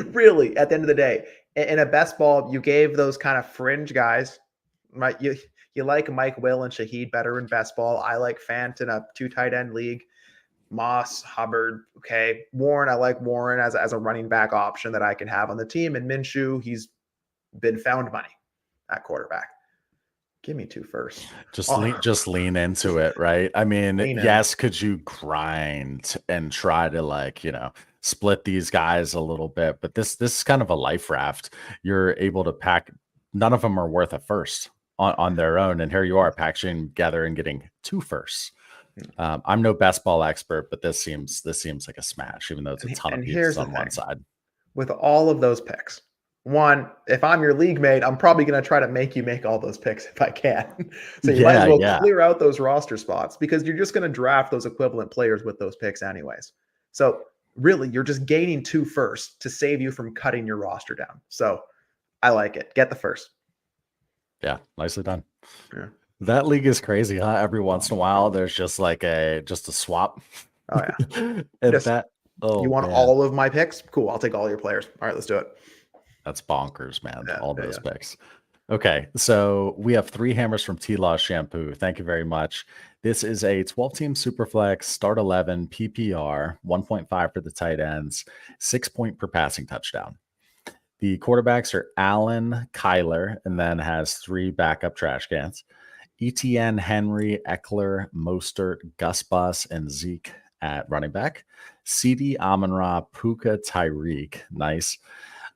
Really, at the end of the day, in a best ball, you gave those kind of fringe guys, right? You like Mike Will and Shaheed better in best ball. I like Fant in a 2 tight end league. Moss, Hubbard, okay. Warren, I like Warren as a running back option that I can have on the team. And Minshew, he's been found money at quarterback. Give me 2 firsts. Just lean into it, right? I mean, yes, could you grind and try to split these guys a little bit, but this is kind of a life raft. You're able to pack. None of them are worth a first on their own, and here you are packaging together and getting 2 firsts. I'm no best ball expert, but this seems like a smash, even though it's a ton of pieces on one side. With all of those picks, one, if I'm your league mate, I'm probably going to try to make you make all those picks if I can. So you might as well clear out those roster spots because you're just going to draft those equivalent players with those picks anyways. So really, you're just gaining 2 firsts to save you from cutting your roster down. So I like it. Get the first. Yeah, nicely done. Yeah. That league is crazy, huh? Every once in a while, there's just a swap. Oh yeah. You want all of my picks? Cool. I'll take all your players. All right, let's do it. That's bonkers, man. All those picks. Okay, so we have 3 hammers from T-Law Shampoo. Thank you very much. This is a 12-team Superflex, start 11, PPR, 1.5 for the tight ends, 6 point per passing touchdown. The quarterbacks are Allen, Kyler, and then has 3 backup trash cans. ETN, Henry, Eckler, Mostert, Gus Bus, and Zeke at running back. CD, Amon-Ra, Puka, Tyreek. Nice.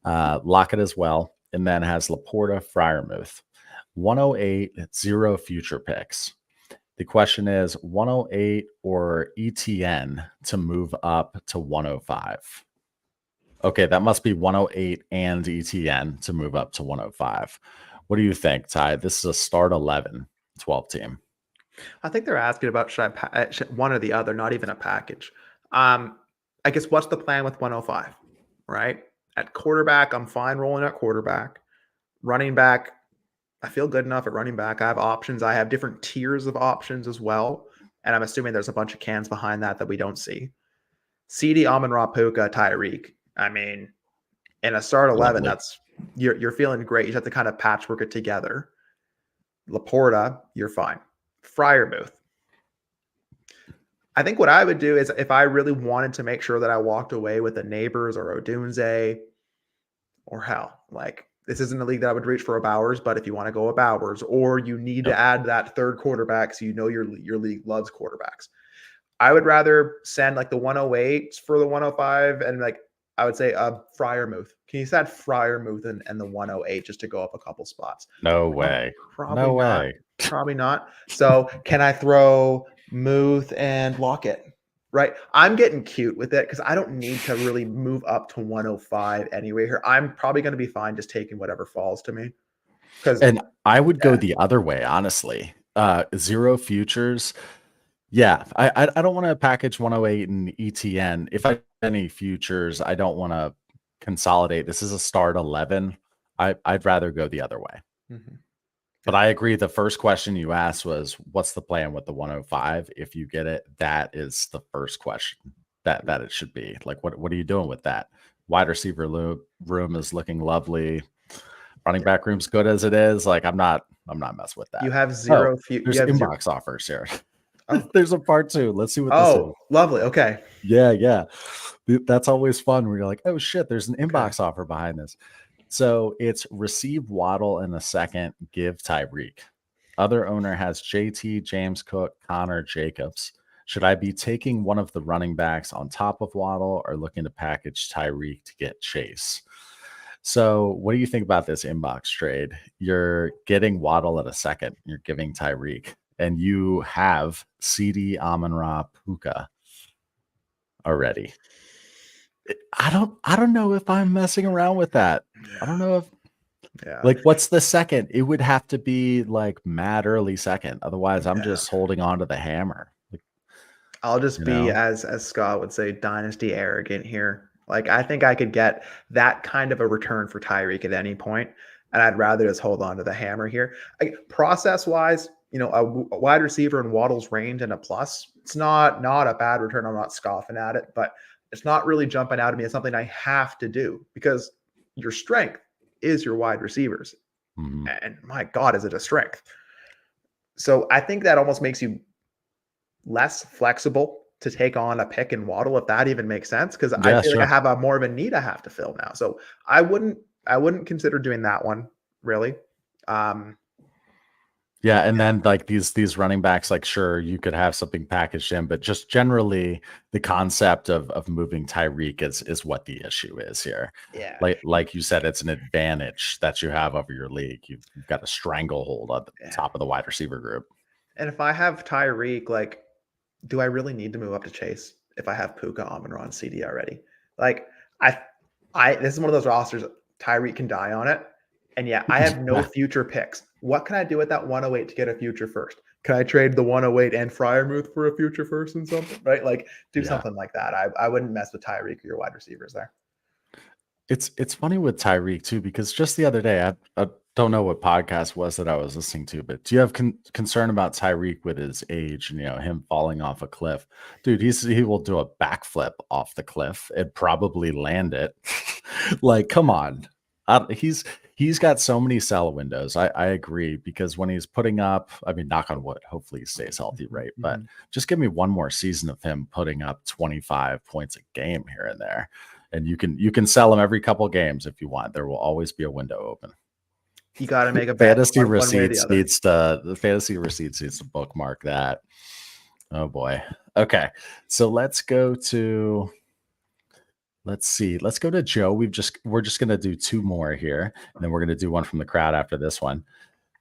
Lockett as well. And then has Laporta, Freiermuth. 108, 0 future picks. The question is 108 or ETN to move up to 105. Okay, that must be 108 and ETN to move up to 105. What do you think, Ty? This is a start 11, 12 team. I think they're asking about should one or the other, not even a package. I guess what's the plan with 105, right? At quarterback, I'm fine rolling at quarterback. Running back, I feel good enough at running back. I have options. I have different tiers of options as well. And I'm assuming there's a bunch of cans behind that we don't see. CD, Amon-Ra, Puka, Tyreek. I mean, in a start 11, Lovely. that's you're feeling great. You just have to kind of patchwork it together. Laporta, you're fine. Freiermuth. I think what I would do is if I really wanted to make sure that I walked away with the Neighbors or Odunze, or hell, like this isn't a league that I would reach for a Bowers, but if you want to go a Bowers, or you need to add that third quarterback, so you know your league loves quarterbacks, I would rather send like the 108s for the 105, and like I would say Freiermuth. Can you add Freiermuth and the 108 just to go up a couple spots? No way. Probably No not. way. Probably not. So can I throw Muth and Lockett? Right. I'm getting cute with it because I don't need to really move up to 105 anyway here. I'm probably going to be fine just taking whatever falls to me. And I would go the other way, honestly. 0 futures. Yeah, I don't want to package 108 and ETN. If I have any futures, I don't want to consolidate. This is a start 11. I'd rather go the other way. Mm-hmm. But I agree. The first question you asked was, what's the plan with the 105? If you get it, that is the first question that it should be. Like, what are you doing with that? Wide receiver room is looking lovely. Running back room's good as it is. Like, I'm not messing with that. You have zero. There's inbox offers here. Oh. There's a part 2. Let's see what this is. Oh, lovely. Okay. Yeah. That's always fun where you're like, oh shit, there's an inbox offer behind this. So it's receive Waddle in a second, give Tyreek. Other owner has JT, James Cook, Connor, Jacobs. Should I be taking one of the running backs on top of Waddle or looking to package Tyreek to get Chase? So what do you think about this inbox trade? You're getting Waddle at a second. You're giving Tyreek. And you have CD, Amon-Ra, Puka already. I don't know if I'm messing around with that. I don't know if like what's the second? It would have to be like mad early second. Otherwise, I'm just holding on to the hammer. Like, I'll just be as Scott would say, dynasty arrogant here. Like I think I could get that kind of a return for Tyreek at any point, and I'd rather just hold on to the hammer here. Like, process wise, a wide receiver in Waddle's range and a plus. It's not a bad return. I'm not scoffing at it, but it's not really jumping out at me. It's something I have to do because your strength is your wide receivers. Mm-hmm. And my God, is it a strength? So I think that almost makes you less flexible to take on a pick and Waddle, if that even makes sense. Because I feel like I have more of a need I have to fill now. So I wouldn't consider doing that one really. Yeah, and then like these running backs, like sure you could have something packaged in, but just generally the concept of moving Tyreek is what the issue is here. Yeah, like you said, it's an advantage that you have over your league. You've got a stranglehold on the top of the wide receiver group. And if I have Tyreek, like, do I really need to move up to Chase if I have Puka, Amon-Ra, and CD already? Like, I this is one of those rosters Tyreek can die on it. And yeah, I have no future picks. What can I do with that 108 to get a future first? Can I trade the 108 and Freiermuth for a future first and something? Right? Like do something like that. I wouldn't mess with Tyreek or your wide receivers there. It's funny with Tyreek too, because just the other day, I don't know what podcast was that I was listening to, but do you have concern about Tyreek with his age and him falling off a cliff? Dude, he will do a backflip off the cliff and probably land it. Like, come on. He's got so many sell windows. I agree, because when he's putting up, I mean, knock on wood, hopefully he stays healthy, right? Mm-hmm. But just give me one more season of him putting up 25 points a game here and there. And you can sell him every couple of games if you want. There will always be a window open. You got to make a fantasy receipts needs to bookmark that. Oh boy. Okay. So let's go to Joe. We're just going to do 2 more here, and then we're going to do one from the crowd after this one.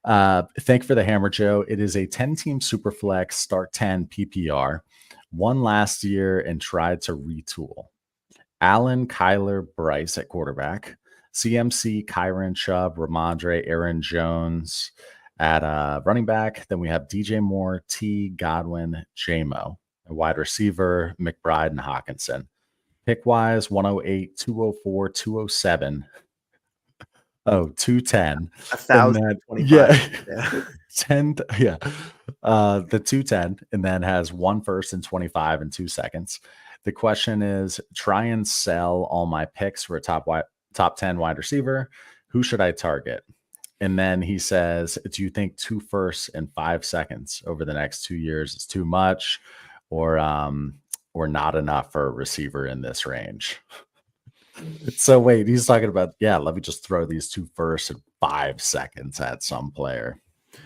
Thank you for the hammer, Joe. It is a 10-team Superflex start 10 PPR. Won last year and tried to retool. Allen, Kyler, Bryce at quarterback. CMC, Kyren, Chubb, Ramondre, Aaron Jones at running back. Then we have DJ Moore, T, Godwin, J-Mo. A wide receiver, McBride and Hawkinson. Pick wise, 108, 204, 207. Oh, 210. And then 1,025. Yeah. 10. Yeah. The 210 and then has 1 first and 25 and 2 seconds. The question is try and sell all my picks for a top 10 wide receiver. Who should I target? And then he says, do you think 2 firsts and 5 seconds over the next 2 years is too much or not enough for a receiver in this range? So wait, he's talking about, let me just throw these 2 firsts and 5 seconds at some player.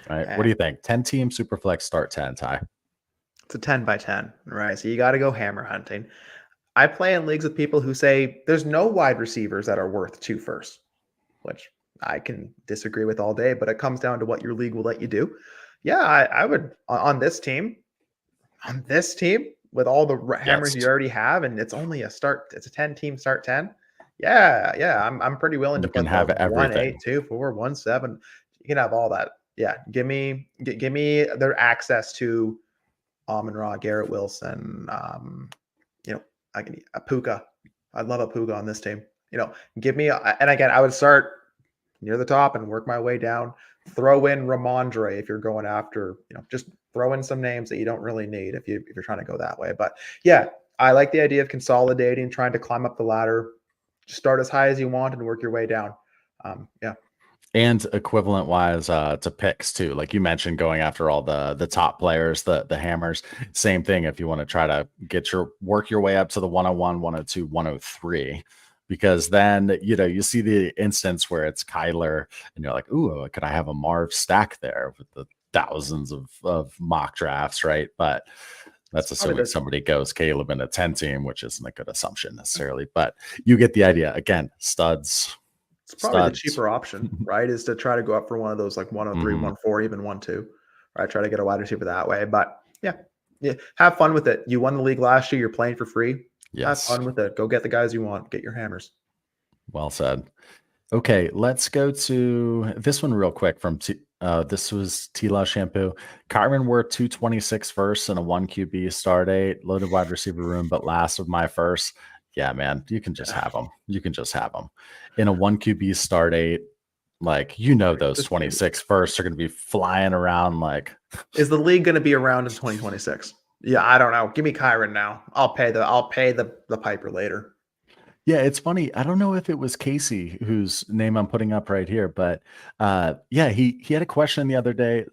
Right. What do you think? 10 team Superflex start 10, Ty. It's a 10 by 10, right? So you got to go hammer hunting. I play in leagues with people who say there's no wide receivers that are worth 2 firsts, which I can disagree with all day, but it comes down to what your league will let you do. Yeah, I would on this team with all the hammers you already have, and it's only it's a 10 team start 10. Yeah, I'm pretty willing to put have everything. 1, 8, 2, 4, 1, 7. You can have all that. Yeah, give me their access to Amon-Ra, Garrett Wilson. I can a Puka. I love a Puka on this team. Give me and again, I would start near the top and work my way down. Throw in Ramondre if you're going after, just throw in some names that you don't really need if you're trying to go that way. But yeah, I like the idea of consolidating, trying to climb up the ladder. Just start as high as you want and work your way down. Yeah. And equivalent wise to picks too. Like you mentioned, going after all the top players, the hammers, same thing. If you want to try to work your way up to the 101, 102, 103, because then, you see the instance where it's Kyler and you're like, ooh, could I have a Marv stack there with the thousands of mock drafts, right? But that's assuming somebody goes Caleb in a 10 team, which isn't a good assumption necessarily, but you get the idea. Again, studs. It's probably the cheaper option, right? Is to try to go up for one of those like 103, 104, even 1-2, right? Try to get a wide receiver that way. But yeah, have fun with it. You won the league last year. You're playing for free. Yes. Have fun with it. Go get the guys you want. Get your hammers. Well said. Okay, let's go to this one real quick from this was Tila Shampoo. Kyren worth 226 first and a 1 QB start 8, loaded wide receiver room, but last of my first. Yeah, man, you can just have them. You can just have them in a 1 QB start 8. Like, those 26 firsts are going to be flying around. Like, is the league going to be around in 2026? Yeah, I don't know. Give me Kyren now. I'll pay the piper later. Yeah, it's funny. I don't know if it was Casey, whose name I'm putting up right here, but he had a question the other day.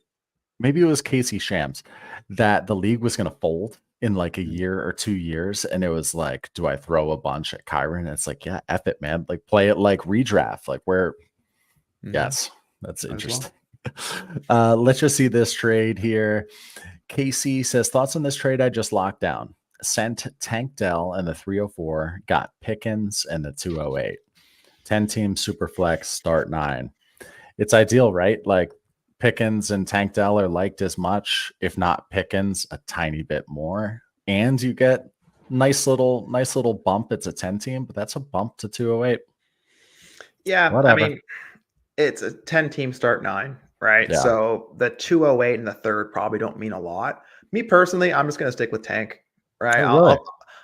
Maybe it was Casey Shams that the league was going to fold in like a year or 2 years. And it was like, do I throw a bunch at Kyren? And it's like, yeah, F it, man. Like play it like redraft, like where. Yes, that's interesting. Well. Let's just see this trade here. Casey says, thoughts on this trade I just locked down. Sent Tank Dell and the 304, got Pickens and the 208. 10 team Superflex start 9. It's ideal, right? Like Pickens and Tank Dell are liked as much, if not Pickens, a tiny bit more. And you get nice little bump. It's a 10 team, but that's a bump to 208. Yeah, whatever. I mean, it's a 10 team start 9, right? Yeah. So the 208 and the third probably don't mean a lot. Me personally, I'm just going to stick with Tank, right? Oh, really?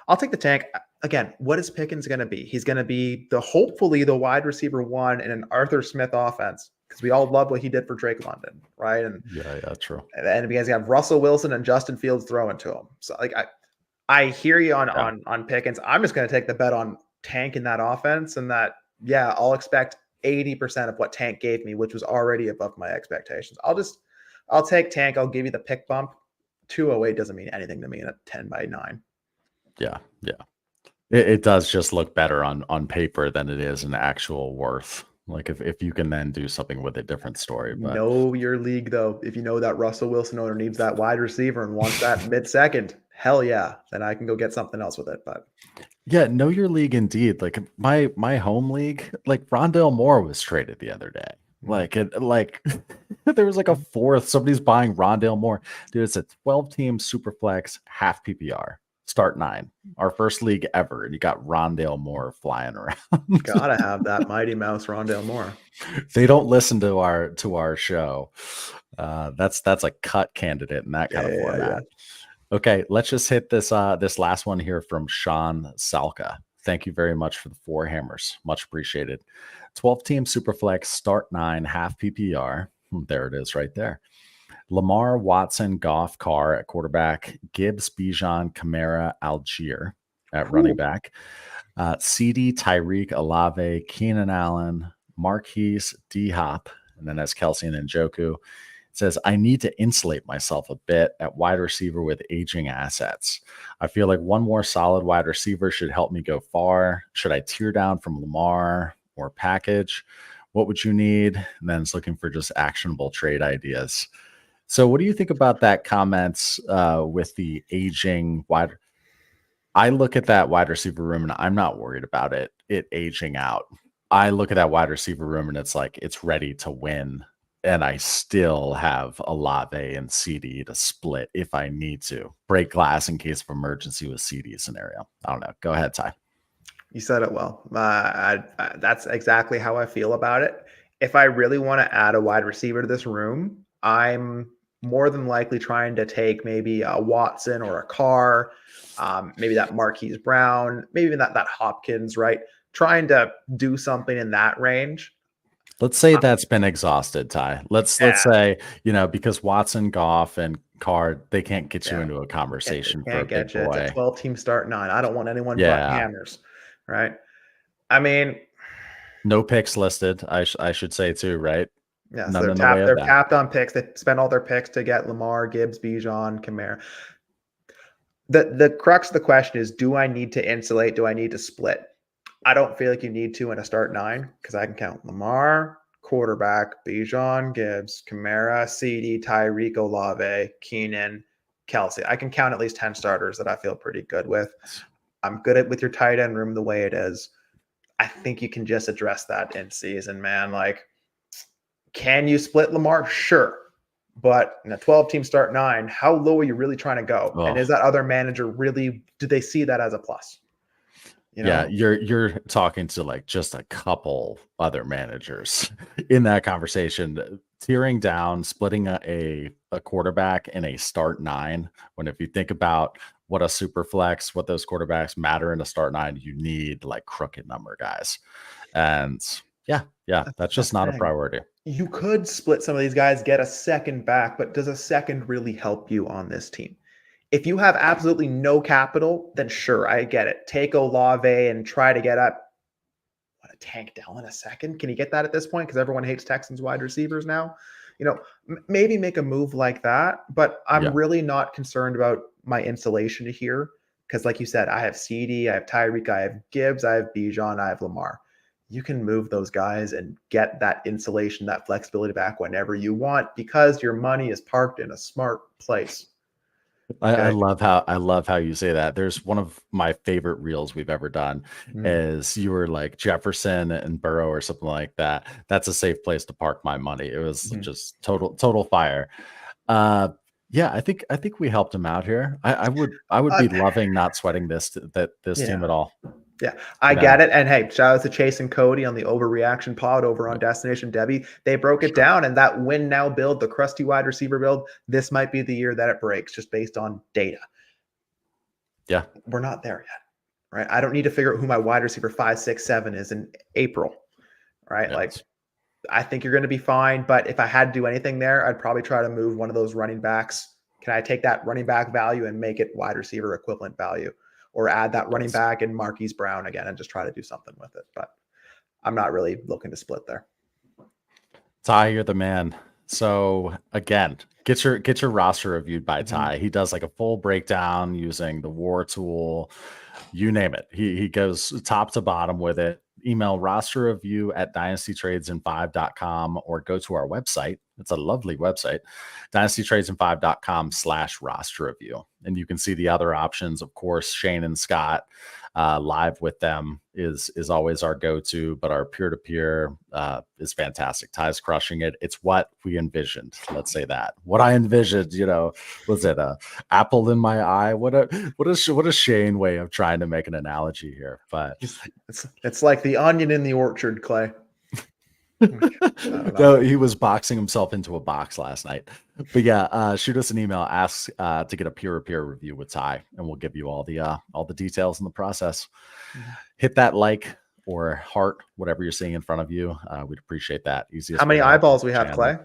I'll take the Tank. Again, what is Pickens going to be? He's going to be hopefully the wide receiver 1 in an Arthur Smith offense, because we all love what he did for Drake London, right? And yeah, true. And because you have Russell Wilson and Justin Fields throwing to him. So like I hear you on Pickens. I'm just going to take the bet on Tank in that offense, and that I'll expect 80% of what Tank gave me, which was already above my expectations. I'll take Tank. I'll give you the pick bump. 208 doesn't mean anything to me in a 10 by 9. Yeah. It does just look better on paper than it is in actual worth. Like if you can then do something with a different story. But know your league though. If you know that Russell Wilson owner needs that wide receiver and wants that mid-second, hell yeah, then I can go get something else with it. But yeah, know your league indeed. Like my home league, like Rondale Moore was traded the other day. Like there was like a fourth. Somebody's buying Rondale Moore. Dude, it's a 12-team Superflex half PPR. Start 9. Our first league ever. And you got Rondale Moore flying around. Gotta have that Mighty Mouse Rondale Moore. They don't listen to our show. That's a cut candidate in that kind of format. Yeah. Okay, let's just hit this last one here from Sean Salka. Thank you very much for the 4 hammers. Much appreciated. 12-team Superflex, start 9, half PPR. There it is right there. Lamar, Watson, Goff, Carr at quarterback, Gibbs, Bijan, Kamara, Algier at running back, CD, Tyreek, Olave, Keenan Allen, Marquise, D-Hop, and then as Kelsey and Njoku. It says, I need to insulate myself a bit at wide receiver with aging assets. I feel like one more solid wide receiver should help me go far. Should I tear down from Lamar or package? What would you need? And then it's looking for just actionable trade ideas. So what do you think about that comments with the aging wide? I look at that wide receiver room and I'm not worried about it aging out. I look at that wide receiver room and it's like it's ready to win. And I still have Olave and CD to split if I need to. Break glass in case of emergency with CD scenario. I don't know. Go ahead, Ty. You said it well. That's exactly how I feel about it. If I really want to add a wide receiver to this room, I'm more than likely trying to take maybe a Watson or a Carr, maybe that Marquise Brown, maybe even that Hopkins, right? Trying to do something in that range. Let's say that's been exhausted, Ty. Let's say, because Watson, Goff, and Carr, they can't get you into a conversation for a big boy. It's a 12-team start 9. I don't want anyone but hammers, right? I mean, no picks listed. I should say too, right? Yeah, so they're capped on picks. They spent all their picks to get Lamar, Gibbs, Bijan, Kamara. The crux of the question is, do I need to insulate? Do I need to split? I don't feel like you need to in a start 9 because I can count Lamar, quarterback, Bijan, Gibbs, Kamara, CD, Tyreek, Olave, Keenan, Kelsey. I can count at least 10 starters that I feel pretty good with. I'm good with your tight end room the way it is. I think you can just address that in season, man. Like, can you split Lamar? Sure. But in a 12-team start 9, how low are you really trying to go? And is that other manager really, do they see that as a plus? Yeah, you're talking to like just a couple other managers in that conversation. Tearing down, splitting a quarterback in a start 9, when if you think about what a super flex, what those quarterbacks matter in a start 9, you need like crooked number guys. And that's just not a priority. You could split some of these guys, get a second back, but does a second really help you on this team? If you have absolutely no capital, then sure, I get it. Take Olave and try to get up. What, a Tank Dell in a second? Can you get that at this point? Because everyone hates Texans wide receivers now. Maybe make a move like that. But I'm really not concerned about my insulation here. Because like you said, I have CD, I have Tyreek, I have Gibbs, I have Bijan, I have Lamar. You can move those guys and get that insulation, that flexibility back whenever you want because your money is parked in a smart place. I love how you say that. There's one of my favorite reels we've ever done is you were like Jefferson and Burrow or something like that. That's a safe place to park my money. It was just total fire. I think we helped him out here. I would be loving not sweating this team at all. Yeah, I get it. And hey, shout out to Chase and Cody on the overreaction pod over on Destination Debbie. They broke it down, and that win now build, the crusty wide receiver build, this might be the year that it breaks just based on data. Yeah. We're not there yet, right? I don't need to figure out who my wide receiver 5, 6, 7 is in April, right? Yes. Like, I think you're going to be fine, but if I had to do anything there, I'd probably try to move one of those running backs. Can I take that running back value and make it wide receiver equivalent value? Or add that running back and Marquise Brown again and just try to do something with it. But I'm not really looking to split there. Ty, you're the man. So again, get your roster reviewed by Ty. He does like a full breakdown using the war tool, you name it. He goes top to bottom with it. Email rosterreview@dynastytradesin5.com or go to our website. It's a lovely website, dynastytradesin5.com/rosterreview. And you can see the other options. Of course, Shane and Scott live with them is always our go-to, but our peer-to-peer is fantastic. Ty's crushing it. It's what we envisioned. Let's say that. What I envisioned, was it a apple in my eye? What a Shane way of trying to make an analogy here. But it's like the onion in the orchard, Clay. No, he was boxing himself into a box last night. But shoot us an email, ask to get a peer-to-peer review with Ty, and we'll give you all the details in the process. Hit that like or heart, whatever you're seeing in front of you. We'd appreciate that. Easiest. How many way to help eyeballs we the have, channel. Clay?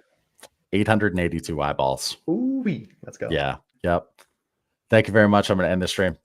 882 eyeballs. Ooh, let's go. Yeah. Yep. Thank you very much. I'm going to end the stream.